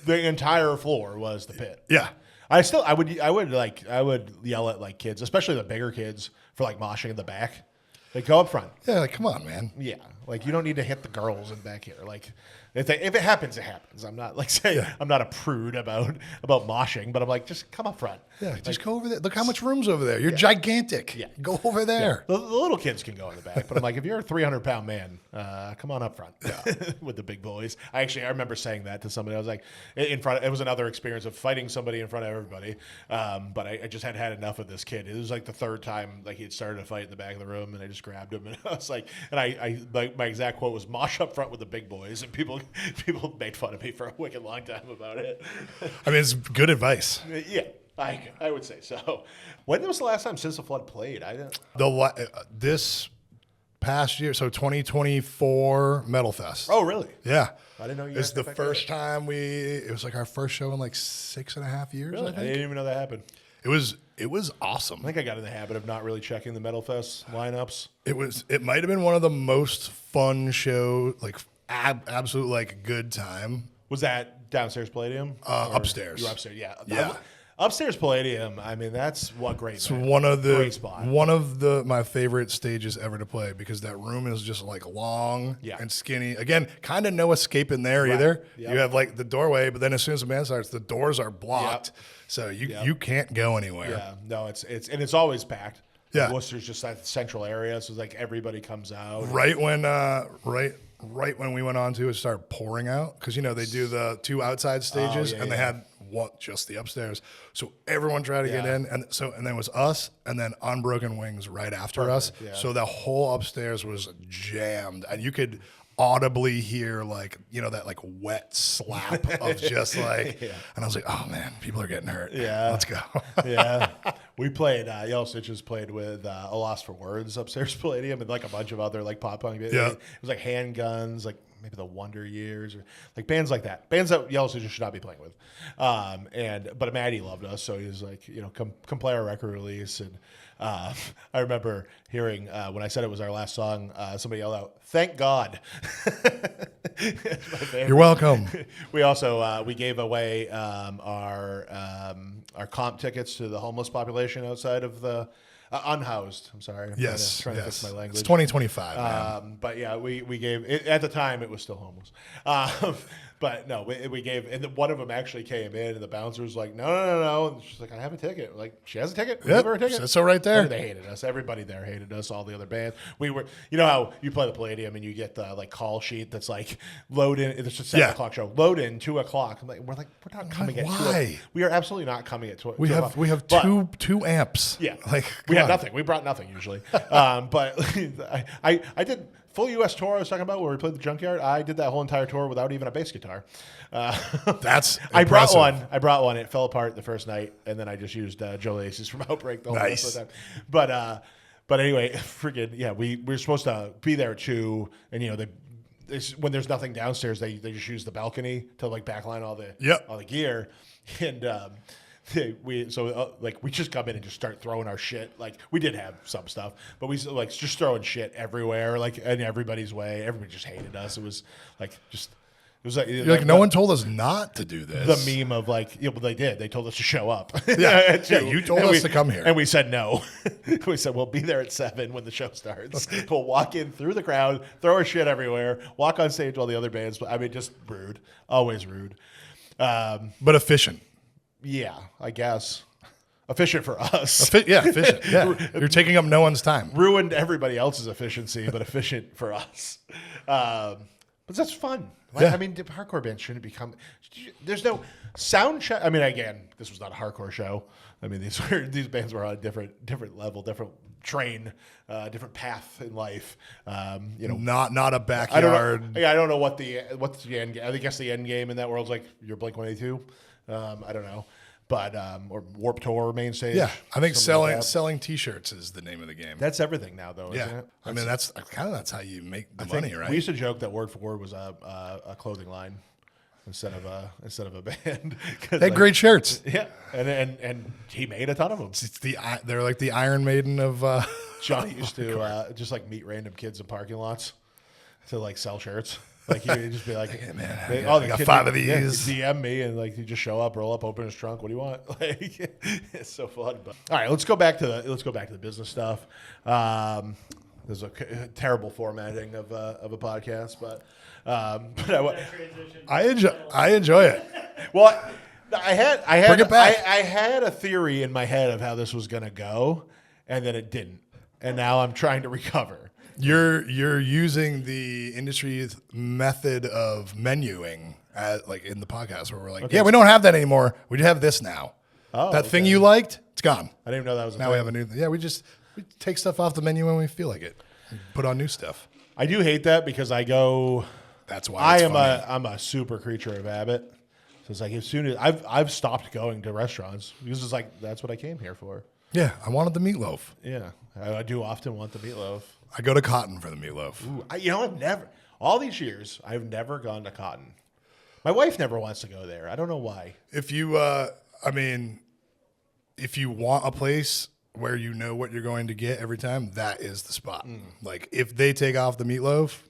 the entire floor was the pit. Yeah. I would yell at like kids, especially the bigger kids, for like moshing in the back. Like, go up front. Yeah, like, come on, man. Yeah, like you don't need to hit the girls in back here. Like, if it happens, it happens. I'm not like saying I'm not a prude about moshing, but I'm like, just come up front. Yeah, just go over there. Look how much room's over there. You're gigantic. Yeah. Go over there. The little kids can go in the back, but I'm like, if you're a 300-pound man, come on up front with the big boys. I remember saying that to somebody. I was like, in front. It was another experience of fighting somebody in front of everybody. But I just had enough of this kid. It was like the third time like he had started a fight in the back of the room, and I just grabbed him, and I was like, and I my exact quote was, "Mosh up front with the big boys," and people made fun of me for a wicked long time about it. I mean, it's good advice. Yeah. I would say so. When was the last time Since the Flood played? This past year, so 2024 Metal Fest. Oh, really? Yeah. I didn't know you It's guys the got back first time it was like our first show in like 6.5 years, Really? I I think. didn't even know that happened. It was awesome. I think I got in the habit of not really checking the Metal Fest lineups. It might have been one of the most fun show, like absolute like good time. Was that downstairs Palladium? Upstairs. You were upstairs, yeah. Yeah. Upstairs Palladium, I mean, that's great. It's one of great spot. my favorite stages ever to play because that room is just like long and skinny. Again, kind of no escape in there either. Yep. You have like the doorway, but then as soon as the band starts, the doors are blocked, so you can't go anywhere. Yeah, no, it's always packed. Yeah. Worcester's just that central area, so it's like everybody comes out. Right when when we went on to it started pouring out because they do the two outside stages and they had just the upstairs, so everyone tried to get in, and then it was us and then Unbroken Wings right after us. So the whole upstairs was jammed, and you could audibly hear that like wet slap of just like, and I was like, oh man, people are getting hurt. Yeah, let's go. Yeah, we played. Yellow Stitches played with A Loss for Words upstairs Palladium and like a bunch of other like pop punk. Yeah, it was like Handguns, like maybe the Wonder Years or like bands like that. Bands that Yellow Stitches should not be playing with. But Maddie loved us, so he was like, come play our record release. And I remember hearing when I said it was our last song, somebody yelled out, "Thank God." You're welcome. We also we gave away our comp tickets to the homeless population outside of the unhoused. I'm sorry. I'm trying to fix my language. It's 2025. But yeah, we gave it, at the time it was still homeless. But no, we gave, and one of them actually came in, and the bouncer was like, no. And she's like, I have a ticket. We're like, she has a ticket. We give her a ticket. Says so right there. And they hated us. Everybody there hated us. All the other bands. We were, how you play the Palladium and you get the like call sheet that's like load in. It's just a 7 o'clock show. Load in 2 o'clock. We're not coming at 2 o'clock. We are absolutely not coming at 2 o'clock. We have two amps. Yeah, like we had nothing. We brought nothing usually. But I did full U.S. tour I was talking about where we played the Junkyard. I did that whole entire tour without even a bass guitar. That's I brought impressive. one. I brought one. It fell apart the first night, and then I just used Joe Lacey's from Outbreak the whole rest of the time. But anyway, freaking yeah, we were supposed to be there too, and when there's nothing downstairs, they just use the balcony to like backline all the gear, and we just come in and just start throwing our shit. Like we did have some stuff, but we like just throwing shit everywhere, like in everybody's way. Everybody just hated us. It was like just. It was like, You're like, no one told us not to do this. The meme of like, yeah, well, they did. They told us to show up. Yeah, you told us to come here. And we said no. We said, we'll be there at 7 when the show starts. We'll walk in through the crowd, throw our shit everywhere, walk on stage while the other bands. I mean, just rude. Always rude. But efficient. Yeah, I guess. Efficient for us. Efficient. Yeah. You're taking up no one's time. Ruined everybody else's efficiency, but efficient for us. But that's fun. Yeah. I mean, hardcore bands shouldn't become. There's no sound check. I mean, again, this was not a hardcore show. I mean, these bands were on a different level, different train, different path in life. Not a backyard. I don't know what's the end game. I guess the end game in that world's like your Blink-182. I don't know. But or Warped Tour main stage. Yeah, I think selling T-shirts is the name of the game. That's everything now, though, isn't it? I mean that's how you make the money, right? We used to joke that Word for Word was a clothing line instead of a band. They had great shirts. Yeah, and he made a ton of them. They're like the Iron Maiden of. Johnny used to just like meet random kids in parking lots to like sell shirts. Like he'd just be like, "Hey man, I got 5 of these." Yeah, DM me and like you just show up, roll up, open his trunk. What do you want? Like it's so fun. But all right, let's go back to the business stuff. There's a terrible formatting of a podcast, but I enjoy it. Well, I had Bring it back. I had a theory in my head of how this was gonna go, and then it didn't, and now I'm trying to recover. You're using the industry's method of menuing like in the podcast where we're like, yeah, we don't have that anymore. We have this now. Oh, that thing you liked, it's gone. I didn't even know that was a now thing. we have a new. Yeah, we take stuff off the menu when we feel like it. Put on new stuff. I do hate that because I go. That's why I'm a super creature of habit. So it's like as soon as I've stopped going to restaurants because it's like that's what I came here for. Yeah, I wanted the meatloaf. Yeah, I do often want the meatloaf. I go to Cotton for the meatloaf. Ooh, I've never all these years I've never gone to Cotton. My wife never wants to go there. I don't know why. If you, if you want a place where you know what you're going to get every time, that is the spot. Like if they take off the meatloaf,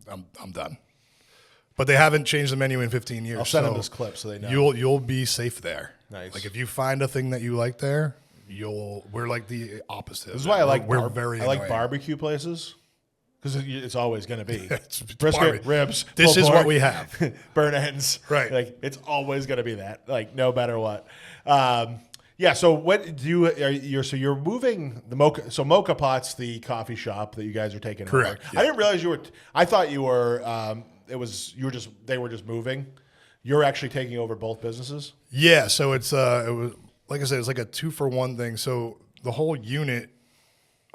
I'm done. But they haven't changed the menu in 15 years. I'll send them this clip so they know. You'll be safe there. Nice. Like if you find a thing that you like there, we're like the opposite. This is why I like we're very I like annoying. barbecue places because it's always going to be It's brisket, ribs. This is pork, what we have. burn ends. Right. Like it's always going to be that. Like no matter what. Yeah. So what do you? You're moving the Mocha. So Mocha Pot's the coffee shop that you guys are taking. Correct. Over. Yeah. I didn't realize you were. I thought you were. They were just moving. You're actually taking over both businesses. Yeah, so it was like I said, it's like a 2-for-1 thing. So the whole unit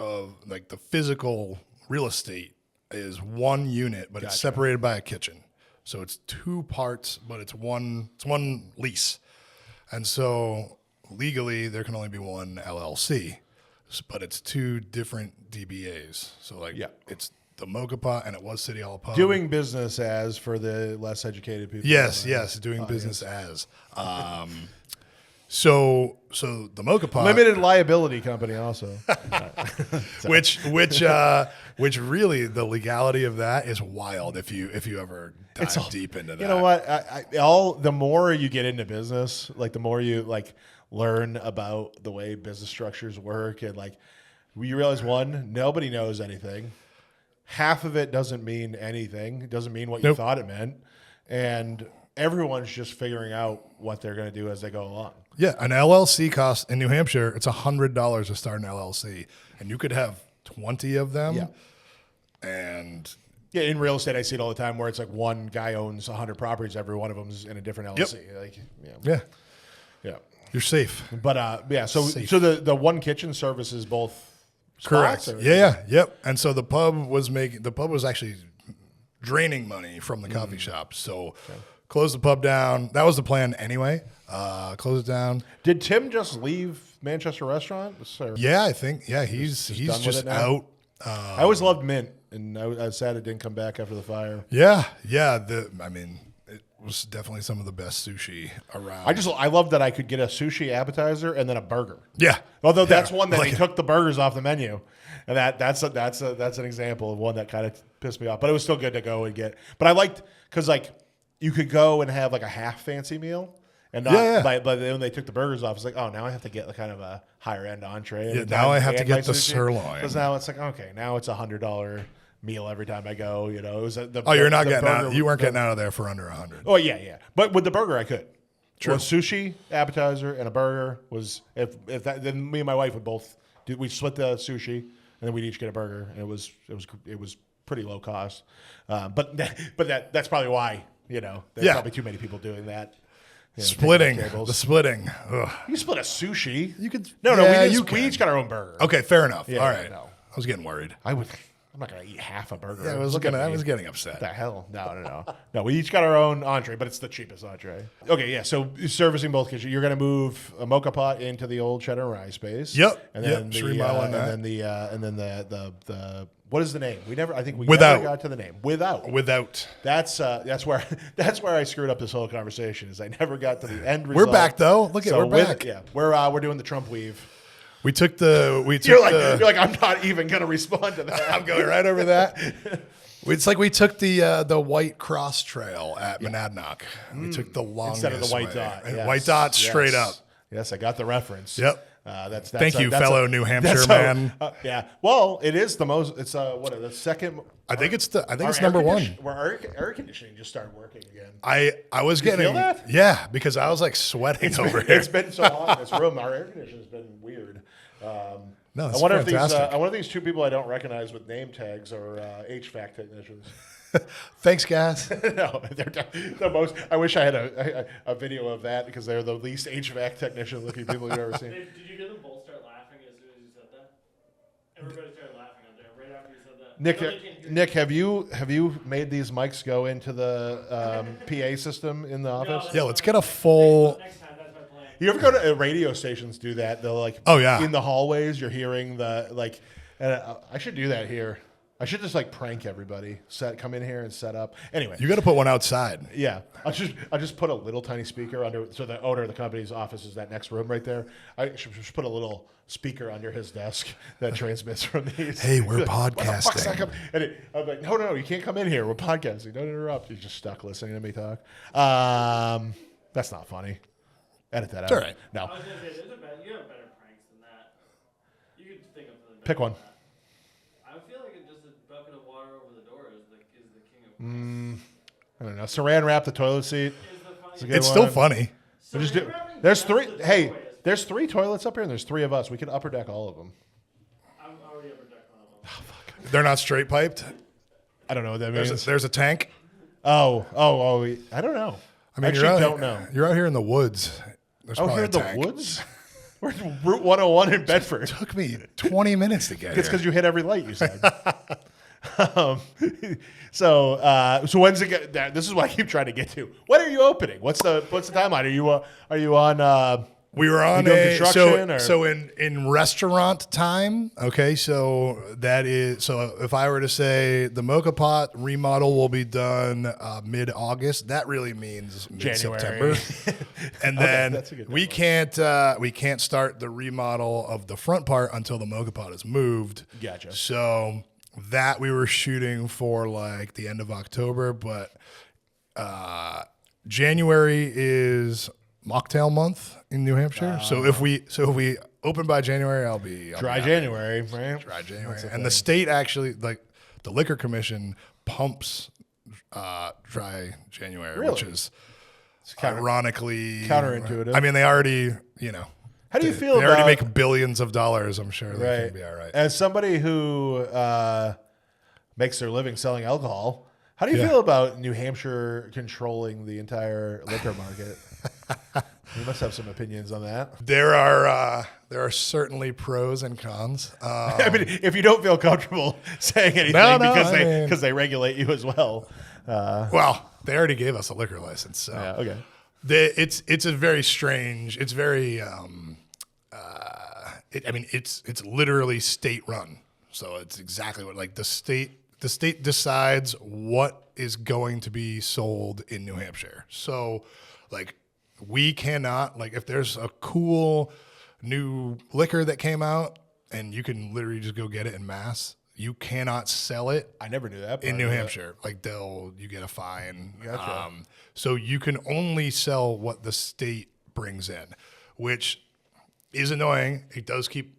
of like the physical real estate is one unit, but it's separated by a kitchen. So it's 2 parts, but it's one lease. And so legally there can only be one LLC, but it's 2 different DBAs. So like it's the Mocha Pot and it was City Hall Pub. Doing business as for the less educated people. Yes, doing business as. So the Mocha Pot, Limited liability company also. which really the legality of that is wild if you ever dive deep into that. You know what? The more you get into business, like the more you like learn about the way business structures work, and like you realize nobody knows anything. Half of it doesn't mean anything. It doesn't mean what you thought it meant, and everyone's just figuring out what they're going to do as they go along. Yeah, an LLC costs in New Hampshire, it's $100 to start an LLC, and you could have 20 of them. Yeah. And yeah, in real estate, I see it all the time where it's like one guy owns 100 properties, every one of them is in a different LLC. Yep. Yeah, you're safe. But so the one kitchen services both. Correct. Spots, Yep. And so the pub was actually draining money from the coffee shop. So close the pub down. That was the plan anyway. Close it down. Did Tim just leave Manchester Restaurant? Yeah, I think. Yeah, he's done with just it now? out. I always loved mint, and I was sad it didn't come back after the fire. Yeah. I mean, it was definitely some of the best sushi around. I love that I could get a sushi appetizer and then a burger. Yeah. Although that's one that Like- they took the burgers off the menu, and that's an example of one that kind of pissed me off. But it was still good to go and get. But I liked because like you could go and have like a half fancy meal, and not, Yeah. But then when they took the burgers off, it's like, oh, now I have to get like kind of a higher end entree. Yeah, every now time I have to and get my the sushi. sirloin. Because now it's like, okay, now it's $100 meal every time I go. You know, it was You're not the getting out. burger- You weren't getting out of there for under 100. Oh yeah. But with the burger, I could. True. Well, sushi, appetizer, and a burger was if that. Then me and my wife would both do. We split the sushi, and then we'd each get a burger, and it was pretty low cost. But that's probably why there's Yeah. probably too many people doing that. Splitting. picking up tables. The splitting. Ugh. You split a sushi. You could. No, yeah, we each got our own burger. Okay, fair enough. Yeah, All right. no. I was getting worried. I'm not gonna eat half a burger. Yeah, I Look at I me. was getting What upset. the hell? No. We each got our own entree, but it's the cheapest entree. Okay, yeah. So servicing both kitchens, you're gonna move a mocha pot into the old cheddar and rye space. Yep. And Yep. then Just remodeling that. and then the what is the name? I think we Without. never got to the name. Without. That's where I screwed up this whole conversation. Is I never got to the end result. We're back though. Look at we're back. Yeah, we're doing the Trump weave. We took the. You're like I'm not even gonna respond to that. I'm going right over that. It's like we took the white cross trail at Monadnock. We took the longest Instead of the white way. dot. And Yes. white dot straight Yes. up. Yes, I got the reference. Yep. That's Thank you, that's fellow New Hampshire that's man. Yeah. Well, it is the most. It's the second. I think it's our number air one. Where our air conditioning just started working again. I was getting feel that? Yeah, because I was like sweating over here. It's been so long in this room. Our air conditioning's been weird. No, I it's wonder fantastic. if these two people I don't recognize with name tags are HVAC technicians. Thanks, guys. No, they're the most. I wish I had a video of that because they're the least HVAC technician looking people you've ever seen. Did you hear them both start laughing as soon as you said that? Everybody started laughing up there right after you said that. Nick, have you made these mics go into the PA system in the office? Yeah, let's get a full. Next time, that's my plan. You ever go to radio stations? Do that? They'll like. Oh, yeah. In the hallways, you're hearing the like. I should do that here. I should just like prank everybody. Come in here and set up. Anyway, You got to put one outside. yeah, I'll just put a little tiny speaker under. So the owner of the company's office is that next room right there. I should just put a little speaker under his desk that transmits from these. Hey, we're What the fuck's that podcasting. And I'm like, no, you can't come in here. We're podcasting. Don't interrupt. You're just stuck listening to me talk. That's not funny. Edit that out. all right. No, I was gonna say, you have better pranks than that. You could think of something. pick one. I feel like just a bucket of water over the door is the king of. I don't know. Saran wrap the toilet seat. Is the funny. It's a good It's still one. funny. We'll just do- wrapping There's down three. the Hey, doorways. there's 3 toilets up here, and there's 3 of us. We could upper deck all of them. I'm already upper deck on them. They're not straight piped. I don't know what that means. There's a tank. Oh. I don't know. I mean, actually you're out, don't know. You're out here in the woods. There's Oh, probably here a in the tank. woods. We're at Route 101 in Bedford. Took me 20 minutes to get It's here. because you hit every light. You said. So when's it get? This is what I keep trying to get to. When are you opening? What's the timeline? Are you on? We were on doing a construction, or- so in restaurant time. Okay, so that is so if I were to say the Mocha Pot remodel will be done mid-August, that really means mid-September. January. And then that's a good we can't start the remodel of the front part until the Mocha Pot is moved. Gotcha. So that we were shooting for like the end of October, but January is mocktail month in New Hampshire. So if we open by January, I'll be Dry January, right? Dry January. That's the And the thing. state actually, like the liquor commission, pumps dry January, which Really? is counter- ironically counterintuitive. I mean, they already, How do you feel they about? already make billions of dollars. I'm sure they right. can be all right. As somebody who makes their living selling alcohol, how do you Yeah. feel about New Hampshire controlling the entire liquor market? You must have some opinions on that. There are certainly pros and cons. I mean, if you don't feel comfortable saying anything No, because they regulate you as well. Well, they already gave us a liquor license, so Okay. it's a very strange. It's very. It's literally state run. So it's exactly what like the state decides what is going to be sold in New Hampshire. So like we cannot, like if there's a cool new liquor that came out and you can literally just go get it in mass, you cannot sell it I never knew that in part New of it. Hampshire. Like you get a fine. Gotcha. So you can only sell what the state brings in, which is annoying. It does keep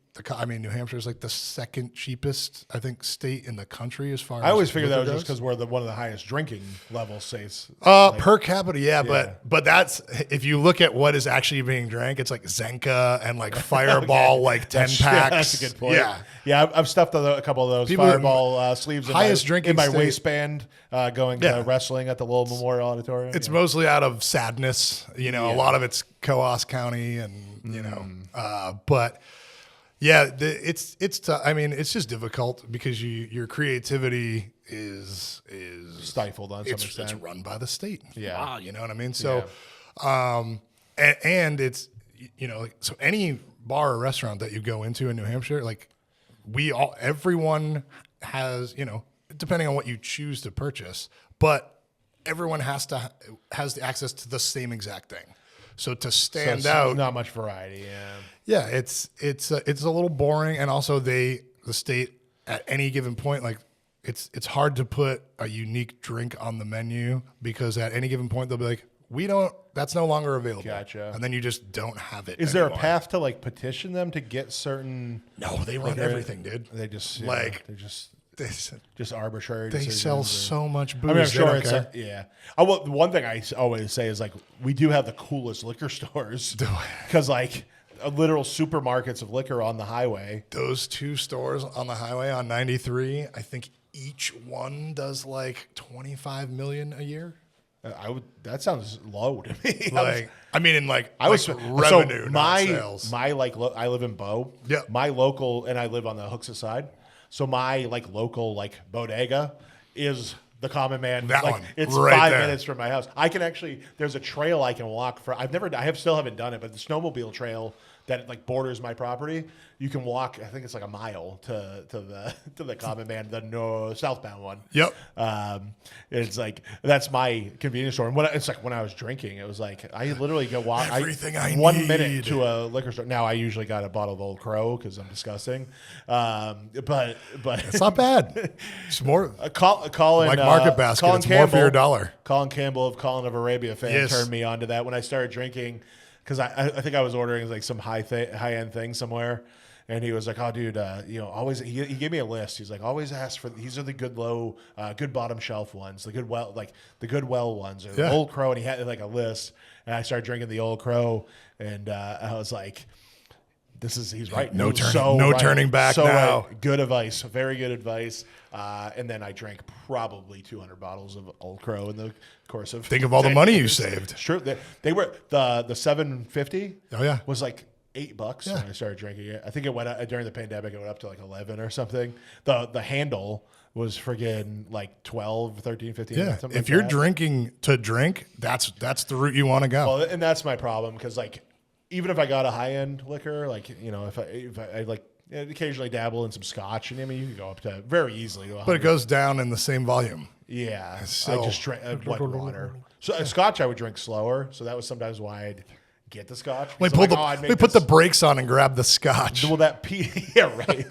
New Hampshire is like the second cheapest, I think, state in the country as far as I always figured that was liquor just because we're one of the highest drinking level states. per capita, yeah, but that's if you look at what is actually being drank, it's like Zenka and like Fireball, like 10 packs. That's a good point. Yeah, Yeah. I've stuffed a couple of those People- Fireball sleeves highest drinking in my state- waistband, going to wrestling at the Lowell Memorial Auditorium. it's mostly out of sadness. You know, a Yeah. lot of it's Coos County, and you know, but. Yeah, it's I mean, it's just difficult because your creativity is stifled on some it's extent. run by the state. Yeah. You know what I mean? So, and it's, you know, so any bar or restaurant that you go into in New Hampshire, like everyone has, you know, depending on what you choose to purchase, but everyone has the access to the same exact thing. So to stand out, Not much variety. Yeah. yeah, it's a little boring, and also the state at any given point, like it's hard to put a unique drink on the menu because at any given point they'll be like, that's no longer available. Gotcha. And then you just don't have it. Is there a anymore. path to like petition them to get certain? No, they run everything, dude. They just Like, they're just They arbitrary. They decisions sell or- so much booze. I mean, I'm they sure don't it's care. yeah. Well, the one thing I always say is like we do have the coolest liquor stores because like literal supermarkets of liquor on the highway. Those two stores on the highway on 93, I think each one does like 25 million a year. That sounds low to me. Like, I mean, in like I was revenue, so not sales. my like I live in Bow. Yeah. My local, and I live on the Hooksett side. So my like local like bodega is the Common Man. That like, one, it's right 5 there. minutes from my house. I can actually. There's a trail I can walk for. Still haven't done it, but the snowmobile trail that like borders my property. You can walk. I think it's like a mile to the Common Man, the southbound one. Yep. It's like that's my convenience store. And it's like when I was drinking, it was like I literally go walk Everything I 1 need. minute to a liquor store. Now I usually got a bottle of Old Crow because I'm disgusting. But It's not bad. It's more Colin, like Market Basket. Colin It's more for your dollar. Colin Campbell of Colin of Arabia fame Yes. turned me on to that when I started drinking because I think I was ordering like some high end thing somewhere. And he was like, "Oh, dude, always." He gave me a list. He's like, "Always ask for these are the good good bottom shelf ones, the good well ones, or the Yeah. Old Crow." And he had like a list, and I started drinking the Old Crow, and I was like, he's right. No He was turning- turning back so now. Right. Good advice, very good advice. And then I drank probably 200 bottles of Old Crow in the course of. Think of all the 10 money you years. saved. Sure, they were the 750. Oh, yeah. was like $8 when I started drinking it. I think it went during the pandemic. It went up to like 11 or something. The handle was friggin' like 12, 13, 15. Yeah. something If like you're that. drinking to drink, that's the route you want to go. Well, and that's my problem because like even if I got a high end liquor, like if I like occasionally dabble in some scotch, and I mean you can go up to very easily to 100. But it goes down in the same volume. Yeah, So- I just drank white water. So scotch I would drink slower, so that was sometimes why I'd get the scotch. We because I'm pull like, I'd make we put this- the brakes on and grab the scotch. Well, yeah, right.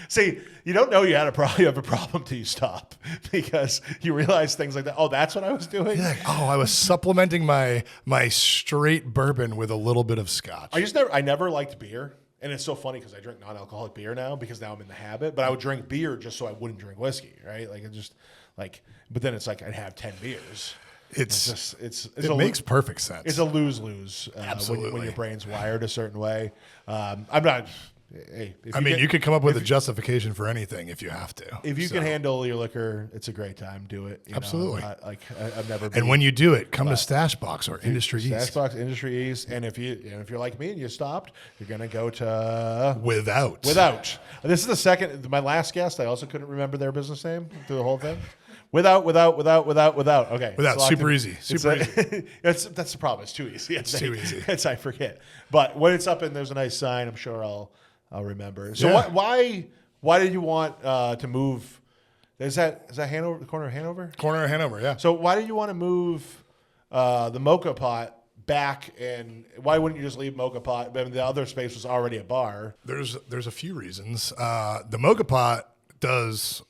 See, you don't know you have a problem till you stop because you realize things like that. Oh, that's what I was doing. You're like, I was supplementing my straight bourbon with a little bit of scotch. I never liked beer. And it's so funny because I drink non-alcoholic beer now because now I'm in the habit. But I would drink beer just so I wouldn't drink whiskey, right? Like it just like. But then it's like I'd have 10 beers. It makes perfect sense. It's a lose-lose Absolutely. when your brain's wired a certain way. I'm not. Hey, you could come up with a justification for anything if you have to. If you can handle your liquor, it's a great time. Do it. Absolutely. I've never. And when you do it, come to Stashbox or Industry East. Stashbox, Industry East, and if you're like me and you stopped, you're gonna go to Without. This is the second. My last guest, I also couldn't remember their business name through the whole thing. Without. Okay. Without. It's Super locked in. easy. Super easy. That's the problem. It's too easy. It's too easy. I forget. But when it's up and there's a nice sign, I'm sure I'll remember. So Yeah. Why did you want to move? Is that Hanover, the corner of Hanover? Corner of Hanover, yeah. So why did you want to move the Mocha Pot back, and why wouldn't you just leave Mocha Pot? I mean, the other space was already a bar. There's a few reasons. The Mocha Pot does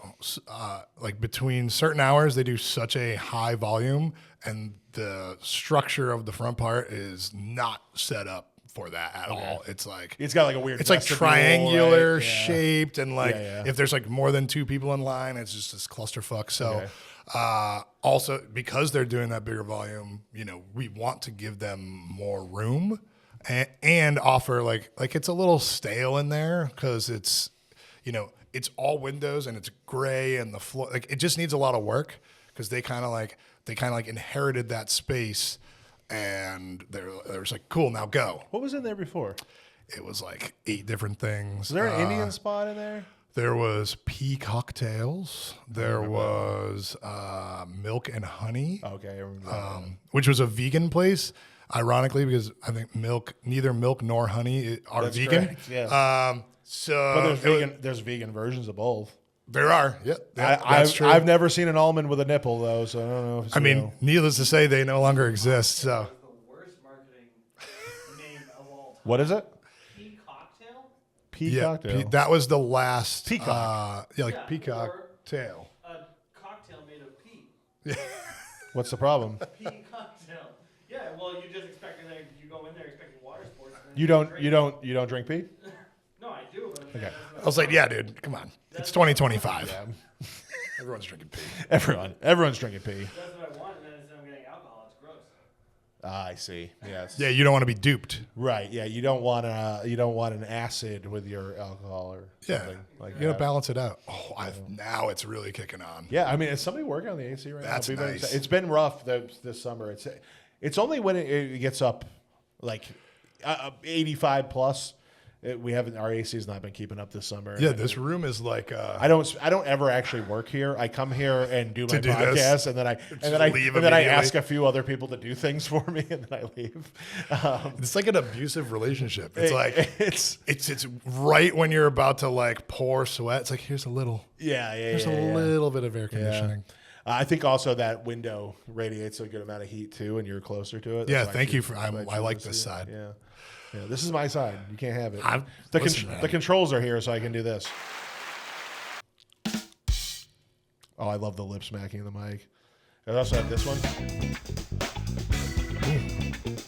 like between certain hours they do such a high volume, and the structure of the front part is not set up for that at all. It's like It's got like a weird. it's like vestibule, triangular right? Yeah. shaped, and like Yeah. if there's like more than 2 people in line, it's just this clusterfuck. So also because they're doing that bigger volume, we want to give them more room and offer like it's a little stale in there because it's it's all windows and it's gray and the floor, like it just needs a lot of work because they kind of like inherited that space. And there was like, cool, now go. What was in there before? It was like 8 different things. Was there an Indian spot in there? There was pea cocktails. There was milk and honey, Okay, I remember that. which was a vegan place. Ironically, because I think neither milk nor honey are That's vegan. correct, yeah. So But there's vegan versions of both. there are. Yeah, that's true. I've never seen an almond with a nipple though, so I don't know. If it's I mean, real. needless to say, they no longer exist. So It's the worst marketing name of all time. What is it? Pea cocktail? Pea yeah, cocktail. that was the last Peacock. Yeah, peacock or- tail. A cocktail made of pea. What's the problem? Pea cocktail. Yeah, well, you just expect you go in there expecting water sports. and then You don't drink pea? No, I do. But Okay. I was like, yeah, dude, come on. It's 2025. Everyone's drinking pee. Everyone's drinking pea. That's what I want, and then instead I'm getting alcohol. It's gross. I see. Yes. Yeah, you don't want to be duped. Right. Yeah. You don't want an acid with your alcohol or Yeah, something like you gotta that. balance it out. Oh, now it's really kicking on. Yeah. I mean, is somebody working on the AC right That's now? nice. It's been rough this summer. It's only when it gets up like 85 plus. Our AC has not been keeping up this summer. Yeah, this room is like I don't ever actually work here. I come here and do my do this. podcast, and then I leave I immediately. ask a few other people to do things for me, and then I leave. it's like an abusive relationship. It's like it's it's right when you're about to like pour sweat. It's like here's a little yeah. little bit of air conditioning. I think also that window radiates a good amount of heat too, and you're closer to it. Yeah, That's why thank you choose- for. that's why I choose like to this see it. side. Yeah, this is my side. You can't have it. Listen, man. The controls are here, so I can do this. Oh, I love the lip smacking of the mic. I also have this one.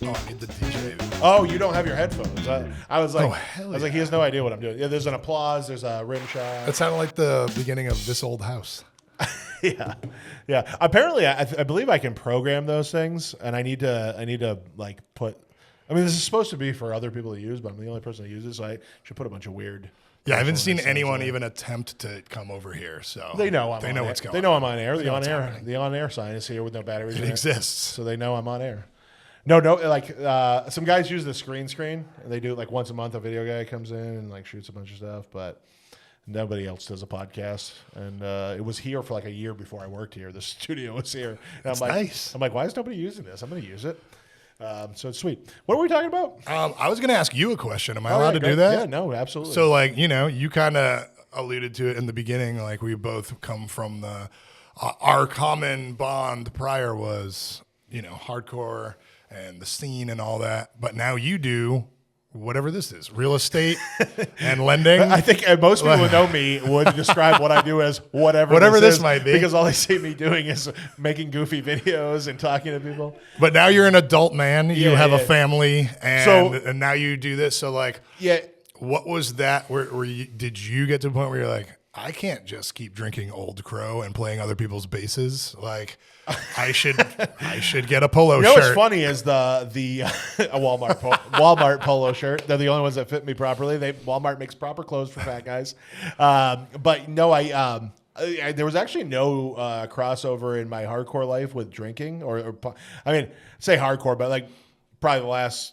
Oh, I need the DJ. Oh, you don't have your headphones. I was like, Oh, hell he has no idea what I'm doing. Yeah, there's an applause. There's a rim shot. That sounded like the beginning of This Old House. Yeah. Apparently, I believe I can program those things, and I need to like put. I mean, this is supposed to be for other people to use, but I'm the only person that uses it, so I should put a bunch of weird. Yeah, I haven't seen components anyone on it. even attempt to come over here. So They know what's going on. They know I'm on air. They know what's happening. The on air sign is here with no batteries. It in exists. so they know I'm on air. No, like some guys use the screen, and they do it like once a month. A video guy comes in and like shoots a bunch of stuff, but nobody else does a podcast. And it was here for like a year before I worked here. The studio was here. And That's nice. I'm like, why is nobody using this? I'm going to use it. So it's sweet. What are we talking about? I was going to ask you a question. Am I allowed to do that? Yeah, no, absolutely. So, like, you kind of alluded to it in the beginning. Like, we both come from our common bond prior was, hardcore and the scene and all that. But now you do whatever this is, real estate and lending. I think most people who know me would describe what I do as whatever this is, might be. Because all they see me doing is making goofy videos and talking to people. But now you're an adult man. You have a yeah. family, and now you do this. So, like, Yeah. what was that? Did you get to the point where you're like, I can't just keep drinking Old Crow and playing other people's basses. Like, I should get a polo shirt. What's funny is the a Walmart polo shirt. They're the only ones that fit me properly. Walmart makes proper clothes for fat guys. But no, there was actually no crossover in my hardcore life with drinking or I mean, say hardcore, but like probably the last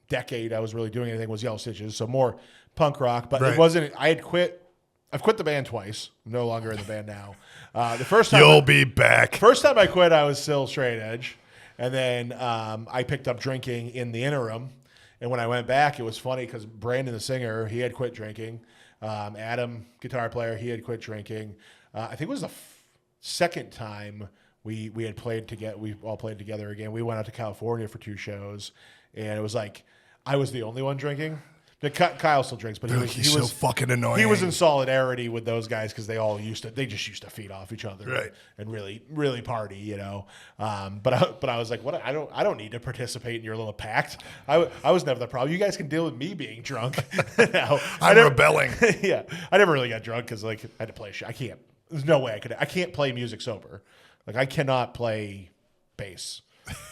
decade I was really doing anything was Yellow Stitches, so more punk rock. But it wasn't. I've quit the band twice. I'm no longer in the band now. The first time You'll be back. First time I quit, I was still straight edge, and then I picked up drinking in the interim. And when I went back, it was funny because Brandon, the singer, he had quit drinking. Adam, guitar player, he had quit drinking. I think it was the second time we had played together. We all played together again. We went out to California for 2 shows, and it was like I was the only one drinking. Kyle still drinks, but He's so fucking annoying. He was in solidarity with those guys because they just used to feed off each other, right, and really party, you know. But I was like, what? I don't need to participate in your little pact. I was never the problem. You guys can deal with me being drunk. No, I'm rebelling. Yeah, I never really got drunk because like I had to play. I can't. There's no way I could. I can't play music sober. Like I cannot play bass.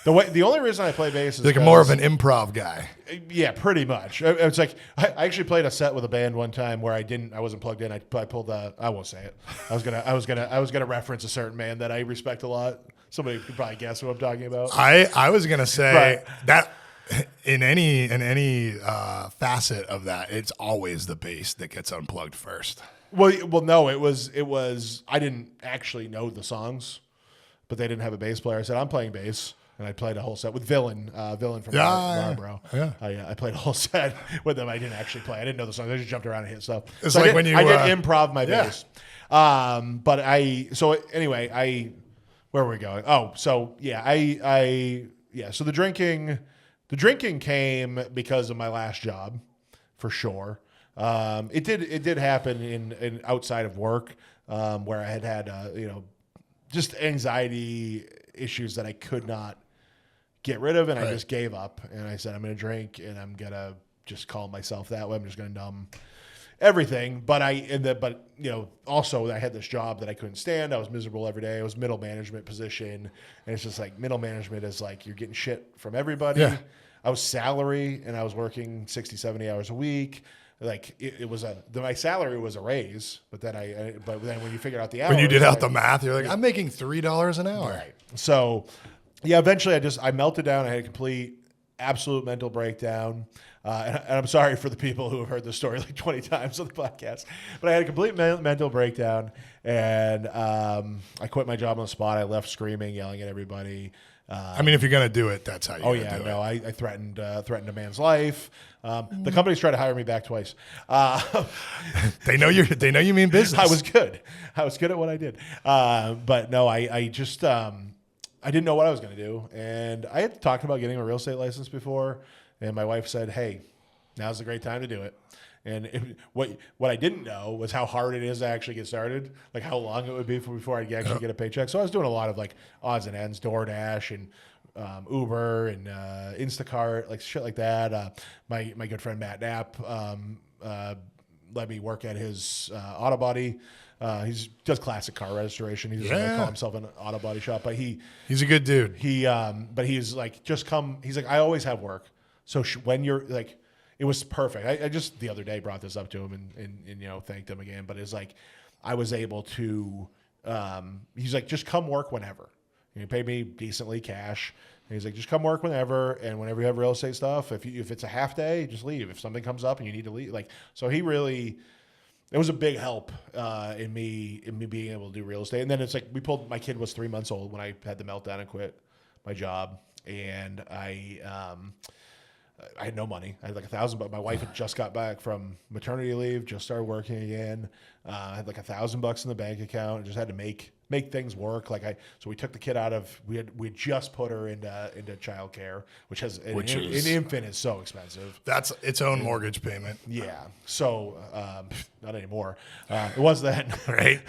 The only reason I play bass is like more of an improv guy. Yeah, pretty much. It's like I actually played a set with a band one time where I wasn't plugged in. I pulled I won't say it. I was gonna reference a certain man that I respect a lot. Somebody could probably guess who I'm talking about. I was gonna say right. that in any facet of that, it's always the bass that gets unplugged first. Well, no, it was. I didn't actually know the songs, but they didn't have a bass player. I said I'm playing bass. And I played a whole set with Villain from Marlboro. Yeah. I played a whole set with them. I didn't actually play. I didn't know the songs. I just jumped around and hit stuff. It's so like when you I did improv my bass. Where were we going? Oh, so yeah, So the drinking came because of my last job, for sure. It did happen in outside of work, where I had just anxiety issues that I could not get rid of, and I just gave up. And I said, I'm going to drink, and I'm going to just call myself that way. I'm just going to numb everything. But also I had this job that I couldn't stand. I was miserable every day. It was middle management position, and it's just like middle management is like you're getting shit from everybody. Yeah. I was salary, and I was working 60, 70 hours a week. Like my salary was a raise, but then when you figure out the hours, when you did out the math, you're like, I'm making $3 an hour. Right. So, yeah, eventually I melted down. I had a complete, absolute mental breakdown. And I'm sorry for the people who have heard this story like 20 times on the podcast, but I had a complete mental breakdown, and I quit my job on the spot. I left screaming, yelling at everybody. I mean, if you're gonna do it, that's how you. I threatened a man's life. The company's tried to hire me back twice. They know you mean business. I was good at what I did. But no, I just I didn't know what I was going to do, and I had talked about getting a real estate license before, and my wife said, "Hey, now's a great time to do it." And what I didn't know was how hard it is to actually get started, like how long it would be before I actually get a paycheck. So I was doing a lot of like odds and ends, DoorDash and Uber and Instacart, like shit like that. My good friend Matt Knapp let me work at his auto body. He does classic car restoration. He doesn't really call himself an auto body shop, but he's a good dude. But he's like, just come. He's like, I always have work. So when you're like, it was perfect. I just the other day brought this up to him and thanked him again. But it's like, I was able to. He's like, just come work whenever. You pay me decently cash. And he's like, just come work whenever, and whenever you have real estate stuff. If it's a half day, just leave. If something comes up and you need to leave, so he really. It was a big help in me being able to do real estate. And then it's like my kid was 3 months old when I had the meltdown and quit my job. And I had no money. I had like $1,000, but my wife had just got back from maternity leave, just started working again. I had like $1,000 in the bank account and just had to make things work. So we took the kid out of, we had just put her into childcare, which an infant is so expensive. That's its own mortgage payment. Yeah. So, not anymore. It was then. Right.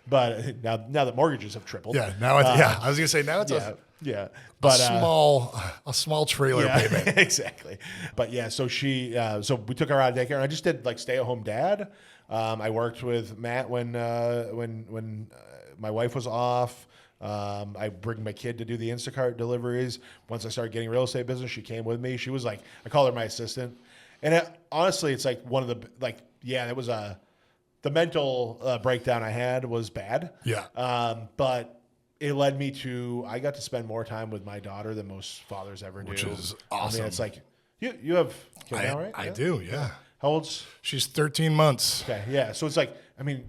But now that mortgages have tripled. Yeah. Now it's, I was going to say now it's but a small trailer payment. Exactly. But yeah, so so we took her out of daycare, and I just did like stay-at-home dad. I worked with Matt when my wife was off. I bring my kid to do the Instacart deliveries. Once I started getting real estate business, she came with me. She was like, I call her my assistant. And honestly, it's like one of the, that was the mental breakdown I had was bad. Yeah. But it led me to, I got to spend more time with my daughter than most fathers ever do. Which is awesome. I mean, it's like, you have a kid now, right? I do, yeah. How old's? She's 13 months. Okay, yeah. So it's like, I mean,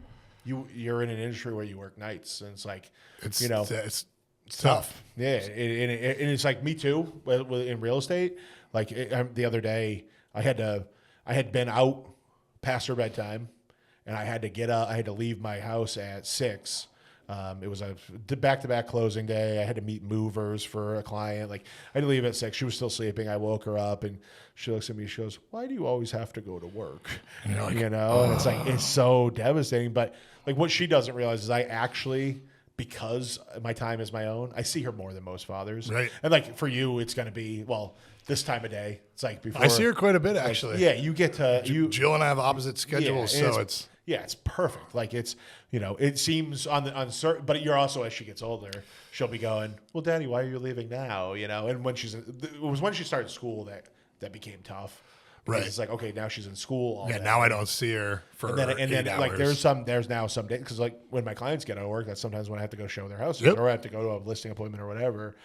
you're in an industry where you work nights, and it's like, it's tough. Yeah, and it's like me too in real estate. Like the other day, I had been out past her bedtime, and I had to get up. I had to leave my house at 6. It was a back-to-back closing day. I had to meet movers for a client. Like, I had to leave at 6. She was still sleeping. I woke her up, and she looks at me. She goes, "Why do you always have to go to work?" And you're like, And it's like, it's so devastating. But like, what she doesn't realize is I actually, because my time is my own, I see her more than most fathers. Right. And like for you, it's going to be, well, this time of day. It's like before. I see her quite a bit, actually. Yeah, you get to Jill and I have opposite schedules, so it's yeah, it's perfect. Like it's, it seems on certain, but you're also, as she gets older, she'll be going, "Well, Daddy, why are you leaving now?" And when it was when she started school that became tough. Because right. It's like, okay, now she's in school. All yeah. day. Now I don't see her for and then 8 hours. like there's now some days, because like when my clients get out of work, that's sometimes when I have to go show their houses Yep. or I have to go to a listing appointment or whatever.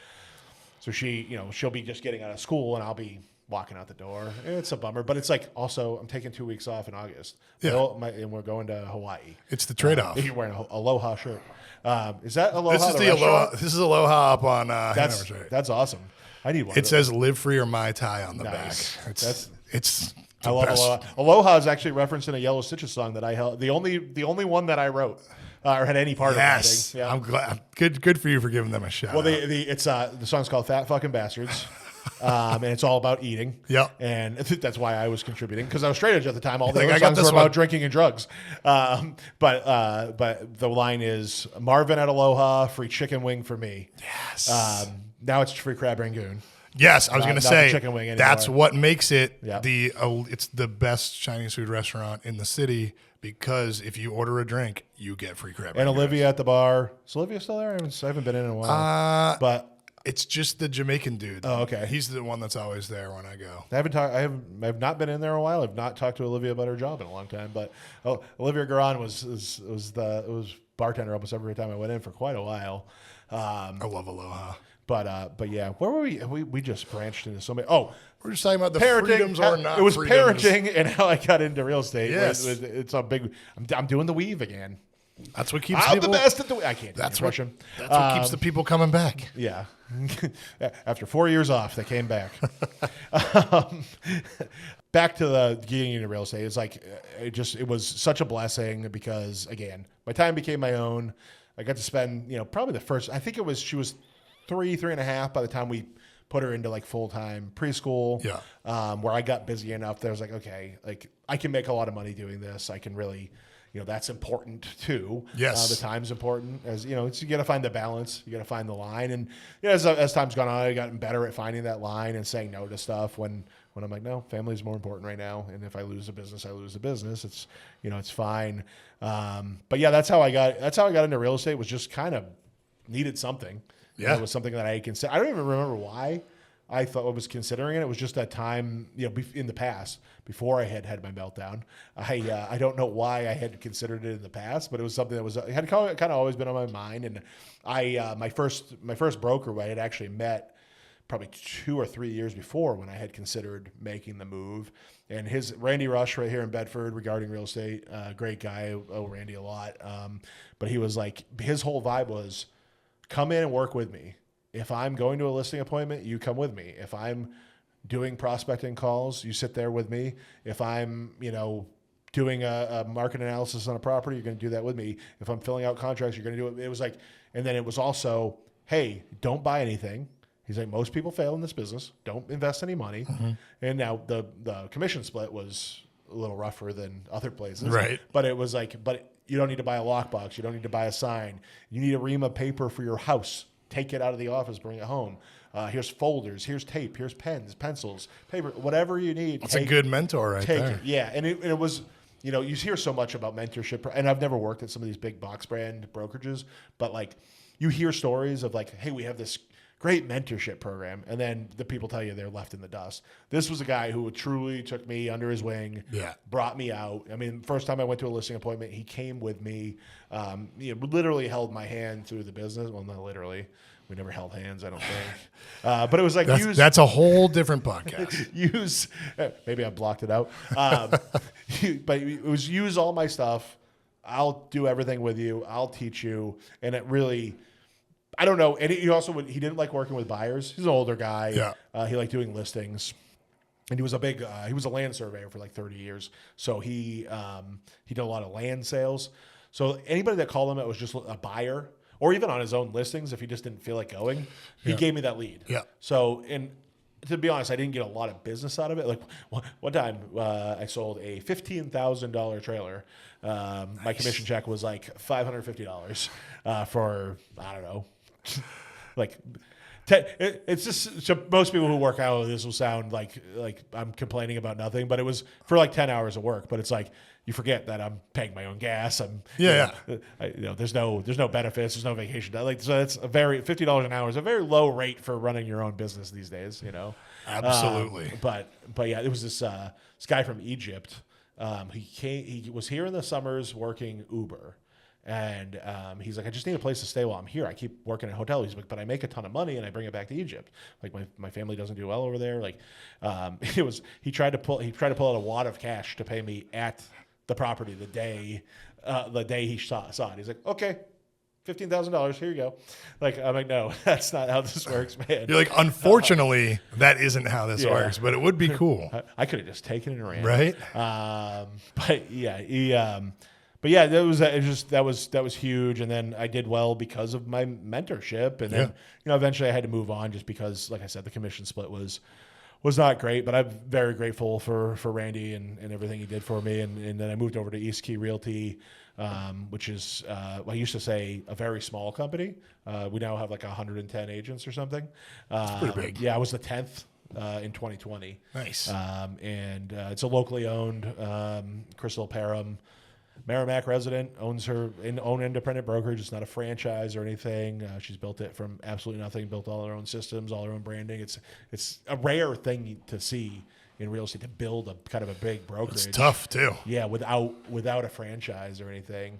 So she'll be just getting out of school and I'll be walking out the door. It's a bummer, but it's like also I'm taking 2 weeks off in August. Yeah. And we're going to Hawaii. It's the trade-off. You're wearing an Aloha shirt. Is that Aloha? This is the restaurant? Aloha. This is Aloha up on Hanover's right. That's awesome. I need one. It says "Live Free" or "Mai Tai" on the Nice. back. It's I love best. Aloha. Aloha is actually referenced in a Yellow Stitches song that I held. The only one that I wrote or had any part Yes, of. Yeah. I'm glad. Good for you for giving them a shout. Well, out. the song's called "Fat Fucking Bastards," and it's all about eating. Yep. And that's why I was contributing, because I was straight edge at the time. All the Like, other I got songs this were about one. drinking and drugs. But the line is Marvin at Aloha, free chicken wing for me. Yes. Now it's free crab rangoon. Yes, I was going to not the say chicken wing anymore. that's what makes it Yeah. it's the best Chinese food restaurant in the city, because if you order a drink, you get free crab. And rangoons. Olivia at the bar. Is Olivia still there? I haven't been in a while. But It's just the Jamaican dude. Oh, okay. He's the one that's always there when I go. I've not been in there a while. I've not talked to Olivia about her job in a long time. But Olivia Garan was bartender almost every time I went in for quite a while. I love Aloha. But yeah, where were we? We just branched into so many. Oh, We're just talking about the parenting. freedoms or not. It was freedoms. parenting and how I got into real estate. Yes. It's a big. I'm doing the weave again. That's what keeps I'm people. the best at the. I can't. Do That's the what. impression. That's what keeps the people coming back. Yeah. After 4 years off, they came back. Back to the getting into real estate. It's like it was such a blessing, because again, my time became my own. I got to spend, probably the first. I think she was 3.5 by the time we put her into like full time preschool. Yeah. Where I got busy enough that I was like, okay, like I can make a lot of money doing this. I can really. That's important too. Yes. The time's important, as you got to find the balance. You got to find the line. And as time's gone on, I've gotten better at finding that line and saying no to stuff when I'm like, no, family's more important right now. And if I lose a business, I lose a business. It's, it's fine. But yeah, that's how I got into real estate, was just kind of needed something. Yeah. It was something that I consider. I don't even remember why I thought I was considering it. It was just that time, in the past, before I had my meltdown. I don't know why I had considered it in the past, but it was something that had kind of always been on my mind. And my first broker I had actually met probably 2 or 3 years before, when I had considered making the move. And Randy Rush right here in Bedford regarding real estate, great guy. I owe Randy a lot. But he was like, his whole vibe was, come in and work with me. If I'm going to a listing appointment, you come with me. If I'm doing prospecting calls, you sit there with me. If I'm, doing a market analysis on a property, you're going to do that with me. If I'm filling out contracts, you're going to do it. It was like, and then it was also, hey, don't buy anything. He's like, most people fail in this business. Don't invest any money. Mm-hmm. And now the commission split was a little rougher than other places. Right. But it was like, you don't need to buy a lockbox. You don't need to buy a sign. You need a ream of paper for your house. Take it out of the office, bring it home. Here's folders, here's tape, here's pens, pencils, paper, whatever you need. That's a good mentor right there. It. Yeah, and it was, you hear so much about mentorship, and I've never worked at some of these big box brand brokerages, but like you hear stories of like, hey, we have this great mentorship program, and then the people tell you they're left in the dust. This was a guy who truly took me under his wing, brought me out. I mean, first time I went to a listing appointment, he came with me, literally held my hand through the business. Well, not literally. We never held hands, I don't think. But it was like, that's a whole different podcast. Maybe I blocked it out. But it was use all my stuff. I'll do everything with you. I'll teach you. And it really, I don't know. And he didn't like working with buyers. He's an older guy. Yeah. He liked doing listings. And he was he was a land surveyor for like 30 years. So he did a lot of land sales. So anybody that called him that was just a buyer, or even on his own listings, if he just didn't feel like going, he gave me that lead. Yeah. So, and to be honest, I didn't get a lot of business out of it. Like one time I sold a $15,000 trailer. My commission check was like $550 for, I don't know, like... It's just, so most people who work out, this will sound like I'm complaining about nothing, but it was for like 10 hours of work. But it's like you forget that I'm paying my own gas. There's no benefits, there's no vacation. Like, so that's $50 an hour is a very low rate for running your own business these days. Absolutely. But yeah, it was this guy from Egypt. He was here in the summers working Uber. And he's like, I just need a place to stay while I'm here. I keep working at a hotel. He's like, but I make a ton of money and I bring it back to Egypt. Like my family doesn't do well over there. Like he tried to pull out a wad of cash to pay me at the property the day he saw it. He's like, okay, $15,000. Here you go. Like, I'm like, no, that's not how this works, man. You're like, unfortunately, that isn't how this works, but it would be cool. I could have just taken it and ran. Right. But yeah, But yeah, that was huge, and then I did well because of my mentorship, and then eventually I had to move on just because, like I said, the commission split was not great. But I'm very grateful for Randy and everything he did for me, and then I moved over to East Key Realty, which is I used to say a very small company. We now have like 110 agents or something. It's pretty big. Yeah, I was the 10th. In 2020. Nice. And it's a locally owned Crystal Parham Merrimack resident, owns her own independent brokerage. It's not a franchise or anything. She's built it from absolutely nothing, built all her own systems, all her own branding. It's a rare thing to see in real estate, to build a kind of a big brokerage. It's tough too. Yeah, without a franchise or anything.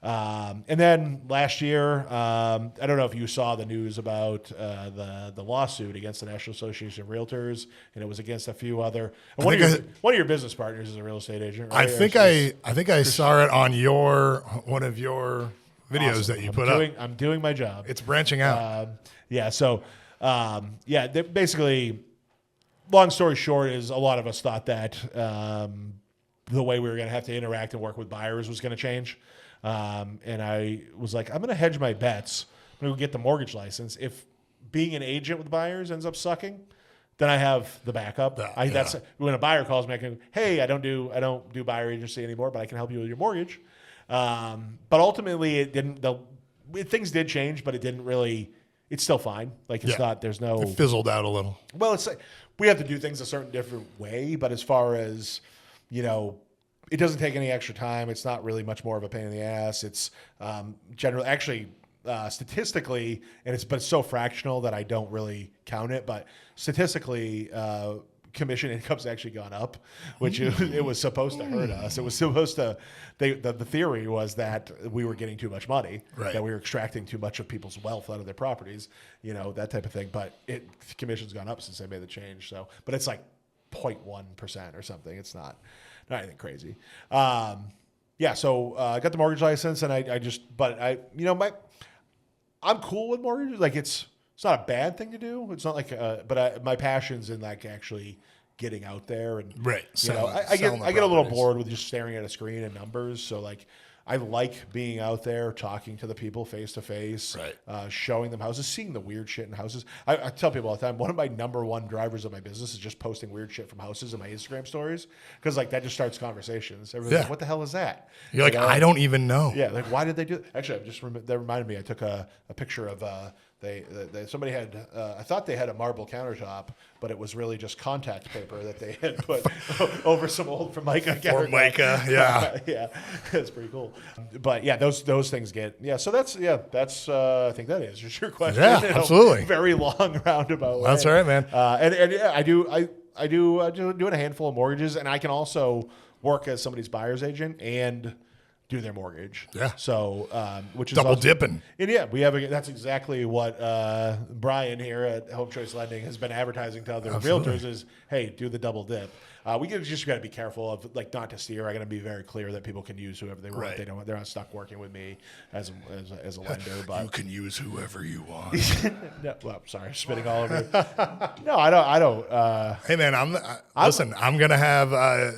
And then last year, I don't know if you saw the news about the lawsuit against the National Association of Realtors, and it was against a few other. One of your business partners is a real estate agent, right? I think I saw it on one of your videos that you put up. I'm doing my job. It's branching out. Basically, long story short is a lot of us thought that the way we were going to have to interact and work with buyers was going to change. And I was like, I'm going to hedge my bets. I'm going to get the mortgage license. If being an agent with buyers ends up sucking, then I have the backup. That's when a buyer calls me, I can, hey, I don't do buyer agency anymore, but I can help you with your mortgage. But ultimately, it didn't. Things did change, but it didn't really. It's still fine. Like it's not. There's no. It fizzled out a little. Well, it's like we have to do things a certain different way. But as far as it doesn't take any extra time. It's not really much more of a pain in the ass. It's generally, actually, statistically, but it's so fractional that I don't really count it. But statistically, commission income's actually gone up, which it was supposed to hurt us. It was supposed to. The theory was that we were getting too much money, that we were extracting too much of people's wealth out of their properties, that type of thing. But commission's gone up since they made the change. So, but it's like 0.1% or something. It's not anything crazy. So I got the mortgage license, and I'm cool with mortgages. Like it's not a bad thing to do. It's not like, my passion's in like actually getting out there and right. I get a little bored with just staring at a screen and numbers. So like, I like being out there, talking to the people face to face, showing them houses, seeing the weird shit in houses. I tell people all the time, one of my number one drivers of my business is just posting weird shit from houses in my Instagram stories, because like that just starts conversations. Everyone's like, what the hell is that? You're like, I don't even know. Yeah, like why did they do that? Actually, that reminded me. I took a picture of somebody had I thought they had a marble countertop, but it was really just contact paper that they had put over some old Formica countertop. Formica, yeah. Yeah, that's pretty cool. But yeah, those things get So that's I think that answers your question. Yeah, absolutely. Very long roundabout way. That's all right, man. I do a handful of mortgages, and I can also work as somebody's buyer's agent and do their mortgage. Yeah. So, which is Double also, dipping. And yeah, that's exactly what Brian here at Home Choice Lending has been advertising to other realtors is, hey, do the double dip. We just got to be careful of like not to steer. I got to be very clear that people can use whoever they want. Right. They're not stuck working with me as a lender. But You can use whoever you want. no, well, sorry, spitting all over. No, I don't. Hey man, listen. I'm gonna have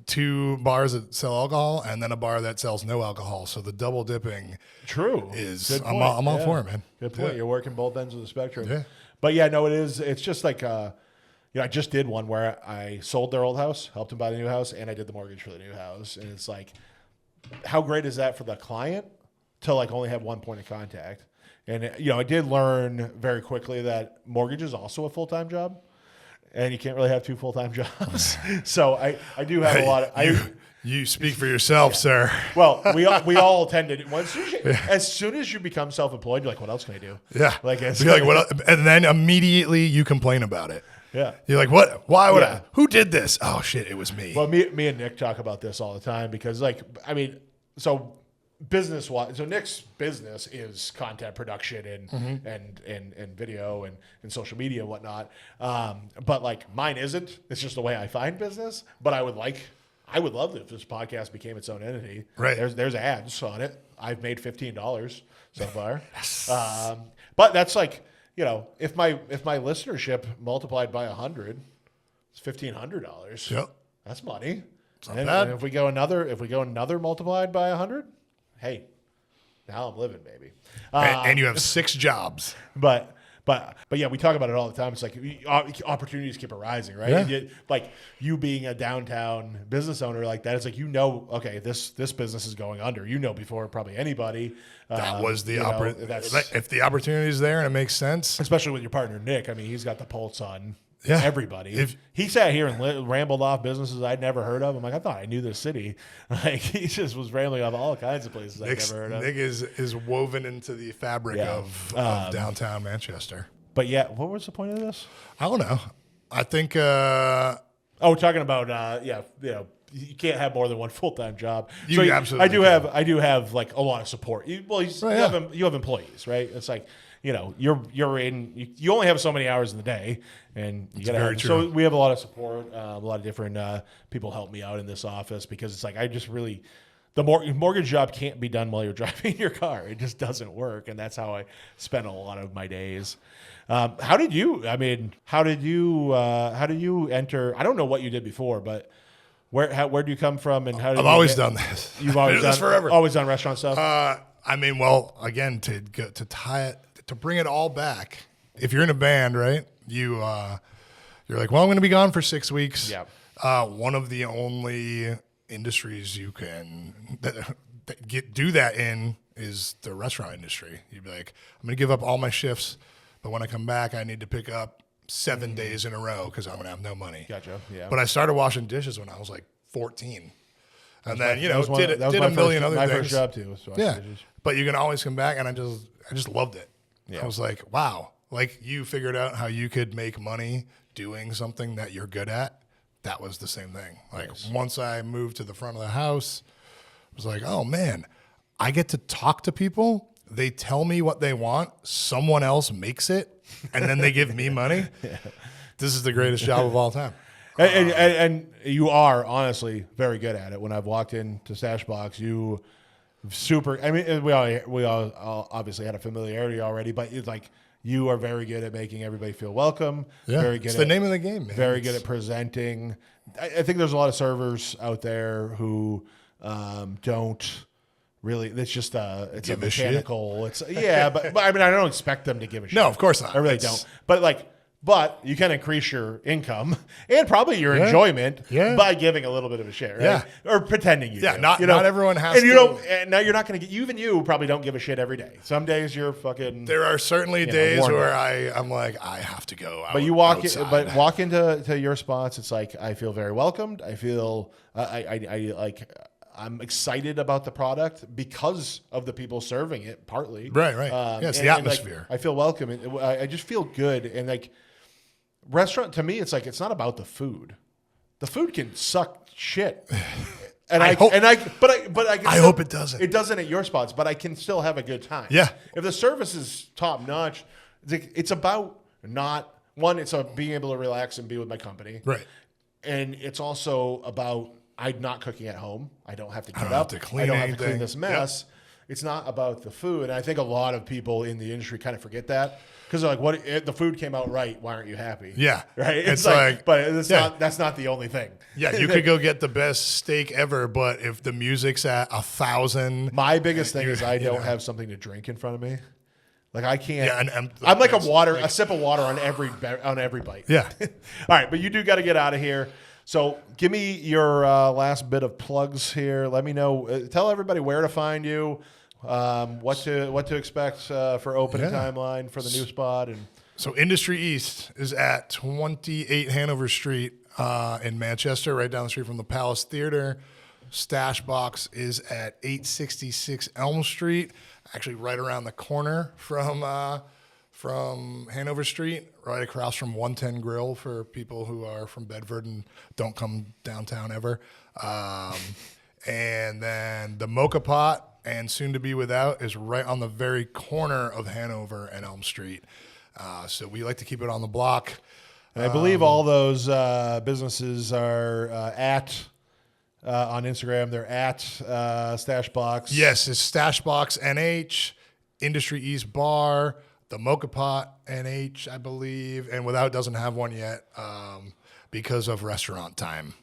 2 bars that sell alcohol and then a bar that sells no alcohol. So the double dipping True is Good I'm point. all for it, man. Good point. Yeah. You're working both ends of the spectrum. Yeah. But yeah, no, it is. It's just like, I just did one where I sold their old house, helped them buy the new house, and I did the mortgage for the new house. And it's like, how great is that for the client to like only have one point of contact? And I did learn very quickly that mortgage is also a full-time job, and you can't really have 2 full-time jobs. So I do have a lot of. You speak for yourself, sir. Well, we all tend to. As soon as you become self-employed, you're like, what else can I do? Yeah. Like, You're like, what else? And then immediately you complain about it. Yeah. You're like, what? Why would Yeah. I? Who did this? Oh shit, it was me. Well, me and Nick talk about this all the time because, so business-wise, so Nick's business is content production and video and social media and whatnot. But like mine isn't. It's just the way I find business. But I would love it if this podcast became its own entity. Right. There's ads on it. I've made $15 so far. Yes. But that's like, if my listenership multiplied by 100, it's $1,500. Yep. That's money. Not And bad. if we go another multiplied by 100, hey, now I'm living, baby. And you have 6 jobs. But yeah, we talk about it all the time. It's like opportunities keep arising, right? Yeah. And like you being a downtown business owner like that, it's like okay, this business is going under. Before probably anybody. That was the that's if the opportunity is there and it makes sense. especially with your partner Nick. I mean, he's got the pulse on Yeah. everybody. If- he sat here and rambled off businesses I'd never heard of, I'm like, I thought I knew this city. Like he just was rambling off all kinds of places I'd never heard of. Nick is woven into the fabric Yeah. of downtown Manchester. But yeah, what was the point of this? I don't know. I think Oh, we're talking about you can't have more than one full-time job. You absolutely I do have like a lot of support. You have employees, right? It's like, you only have so many hours in the day, and you got to very have. true. So we have a lot of support. A lot of different people help me out in this office because it's like the mortgage job can't be done while you're driving your car. It just doesn't work, and that's how I spend a lot of my days. How did you enter? I don't know what you did before, but where do you come from, and how did I've you always get- done this. You've always I do done this forever. Always done restaurant stuff. Again, to tie it, to bring it all back. If you're in a band, right? You're like, well, I'm going to be gone for 6 weeks. Yeah. One of the only industries you can do that in is the restaurant industry. You'd be like, I'm going to give up all my shifts, but when I come back, I need to pick up 7 days in a row because I'm going to have no money. Gotcha. Yeah. But I started washing dishes when I was like 14. And then, That was did a million other my things. first job too. Was Yeah. dishes. But you can always come back, and I just loved it. Yeah. I was like, wow, like you figured out how you could make money doing something that you're good at. That was the same thing. Like once I moved to the front of the house, I was like, oh man, I get to talk to people. They tell me what they want. Someone else makes it, and then they give me money. Yeah. This is the greatest job of all time. And you are honestly very good at it. When I've walked into Stashbox, you super. I mean, we all obviously had a familiarity already, but it's like you are very good at making everybody feel welcome. Yeah, very good. It's the name of the game, man. Very good at presenting. I think there's a lot of servers out there who don't really. It's just it's Give a a shit. mechanical. It's but I mean, I don't expect them to give a shit. No, of course not. I really It's- don't. But you can increase your income and probably your enjoyment by giving a little bit of a shit, right? Yeah. Or pretending you do. Not everyone has and you to. don't. And now you're not going to get. Even you probably don't give a shit every day. Some days you're fucking. There are certainly know, days worn where out. I'm like, I have to go out. But you walk, outside. walk into your spots. It's like I feel very welcomed. I feel I'm excited about the product because of the people serving it. Partly, Right. Yeah, it's the atmosphere. I feel welcome. And I just feel good. And like restaurant to me, it's like it's not about the food. The food can suck shit And I hope it doesn't. It doesn't at your spots, but I can still have a good time. Yeah. If the service is top notch, it's about not one. It's about being able to relax and be with my company. Right. And it's also about I'm not cooking at home. I don't have to get don't up. have to clean I don't have to anything. clean this mess. Yep. It's not about the food. And I think a lot of people in the industry kind of forget that because they're like, "What? The food came out right. Why aren't you happy?" Yeah. Right. It's like but it's not. That's not the only thing. Yeah, you could go get the best steak ever, but if the music's at 1,000, my biggest thing is I don't have something to drink in front of me. Like I can't. Yeah, I'm like a sip of water on every bite. Yeah. All right, but you do got to get out of here. So give me your last bit of plugs here. Let me know. Tell everybody where to find you, what to expect for opening timeline for the new spot. And so Industry East is at 28 Hanover Street in Manchester, right down the street from the Palace Theater. Stashbox is at 866 Elm Street, actually right around the corner from Hanover Street, right across from 110 Grill for people who are from Bedford and don't come downtown ever. And then the Mocha Pot and soon to be Without is right on the very corner of Hanover and Elm Street. So we like to keep it on the block. And I believe all those businesses are on Instagram. They're at Stashbox. Yes, it's Stashbox NH, Industry East Bar, the Mocha Pot NH, I believe, and Without doesn't have one yet because of restaurant time.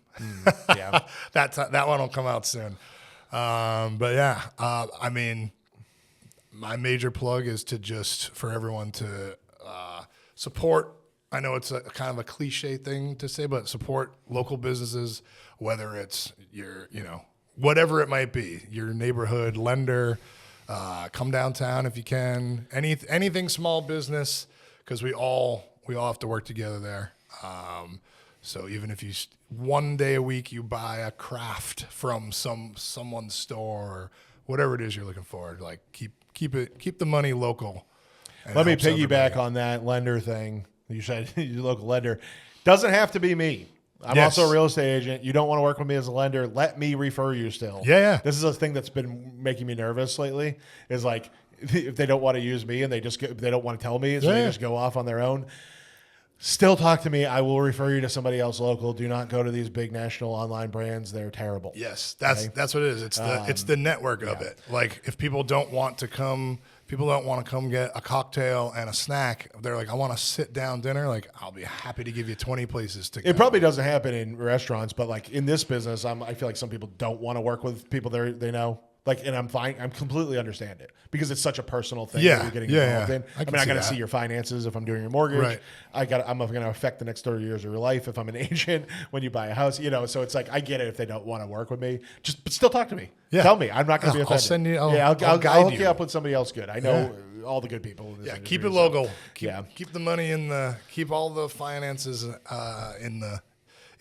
Yeah, that one will come out soon. But yeah, I mean, my major plug is to just for everyone to support. I know it's a kind of a cliche thing to say, but support local businesses, whether it's your, whatever it might be, your neighborhood lender. Come downtown if you can. Anything small business, because we all have to work together there. So even if you one day a week you buy a craft from someone's store or whatever it is you're looking for, like keep the money local. Let me piggyback on that lender thing. You said your local lender doesn't have to be me. I'm also a real estate agent. You don't want to work with me as a lender. Let me refer you still. Yeah. This is a thing that's been making me nervous lately is like if they don't want to use me and they don't want to tell me, so they just go off on their own. Still talk to me. I will refer you to somebody else local. Do not go to these big national online brands. They're terrible. Yes, that's what it is. It's the network of it. Like if people don't want to come get a cocktail and a snack. They're like, I want a sit down dinner. Like I'll be happy to give you 20 places to go. It probably doesn't happen in restaurants, but like in this business, I feel like some people don't want to work with people they know. Like, and I'm fine. I'm completely understand it because it's such a personal thing that you're getting involved in. I got to see your finances if I'm doing your mortgage. Right. I'm going to affect the next 30 years of your life if I'm an agent when you buy a house. So it's like I get it if they don't want to work with me. But still talk to me. Yeah. Tell me. I'm not going to be offended. I'll send you. I'll hook you up with somebody else good. I know all the good people. In this industry, keep it local. Keep the money keep all the finances in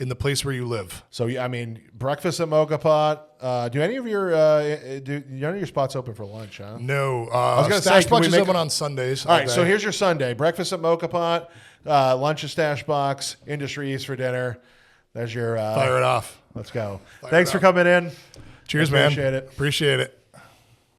the place where you live. So I mean, breakfast at Mocha Pot. Do any of your spots open for lunch? Huh? No. I was going to say, Stashbox is open on Sundays. All right. So here's your Sunday: breakfast at Mocha Pot, lunch at Stashbox, Industry East for dinner. There's your fire it off. Let's go. Thanks for coming in. Cheers, man. Appreciate it. Appreciate it.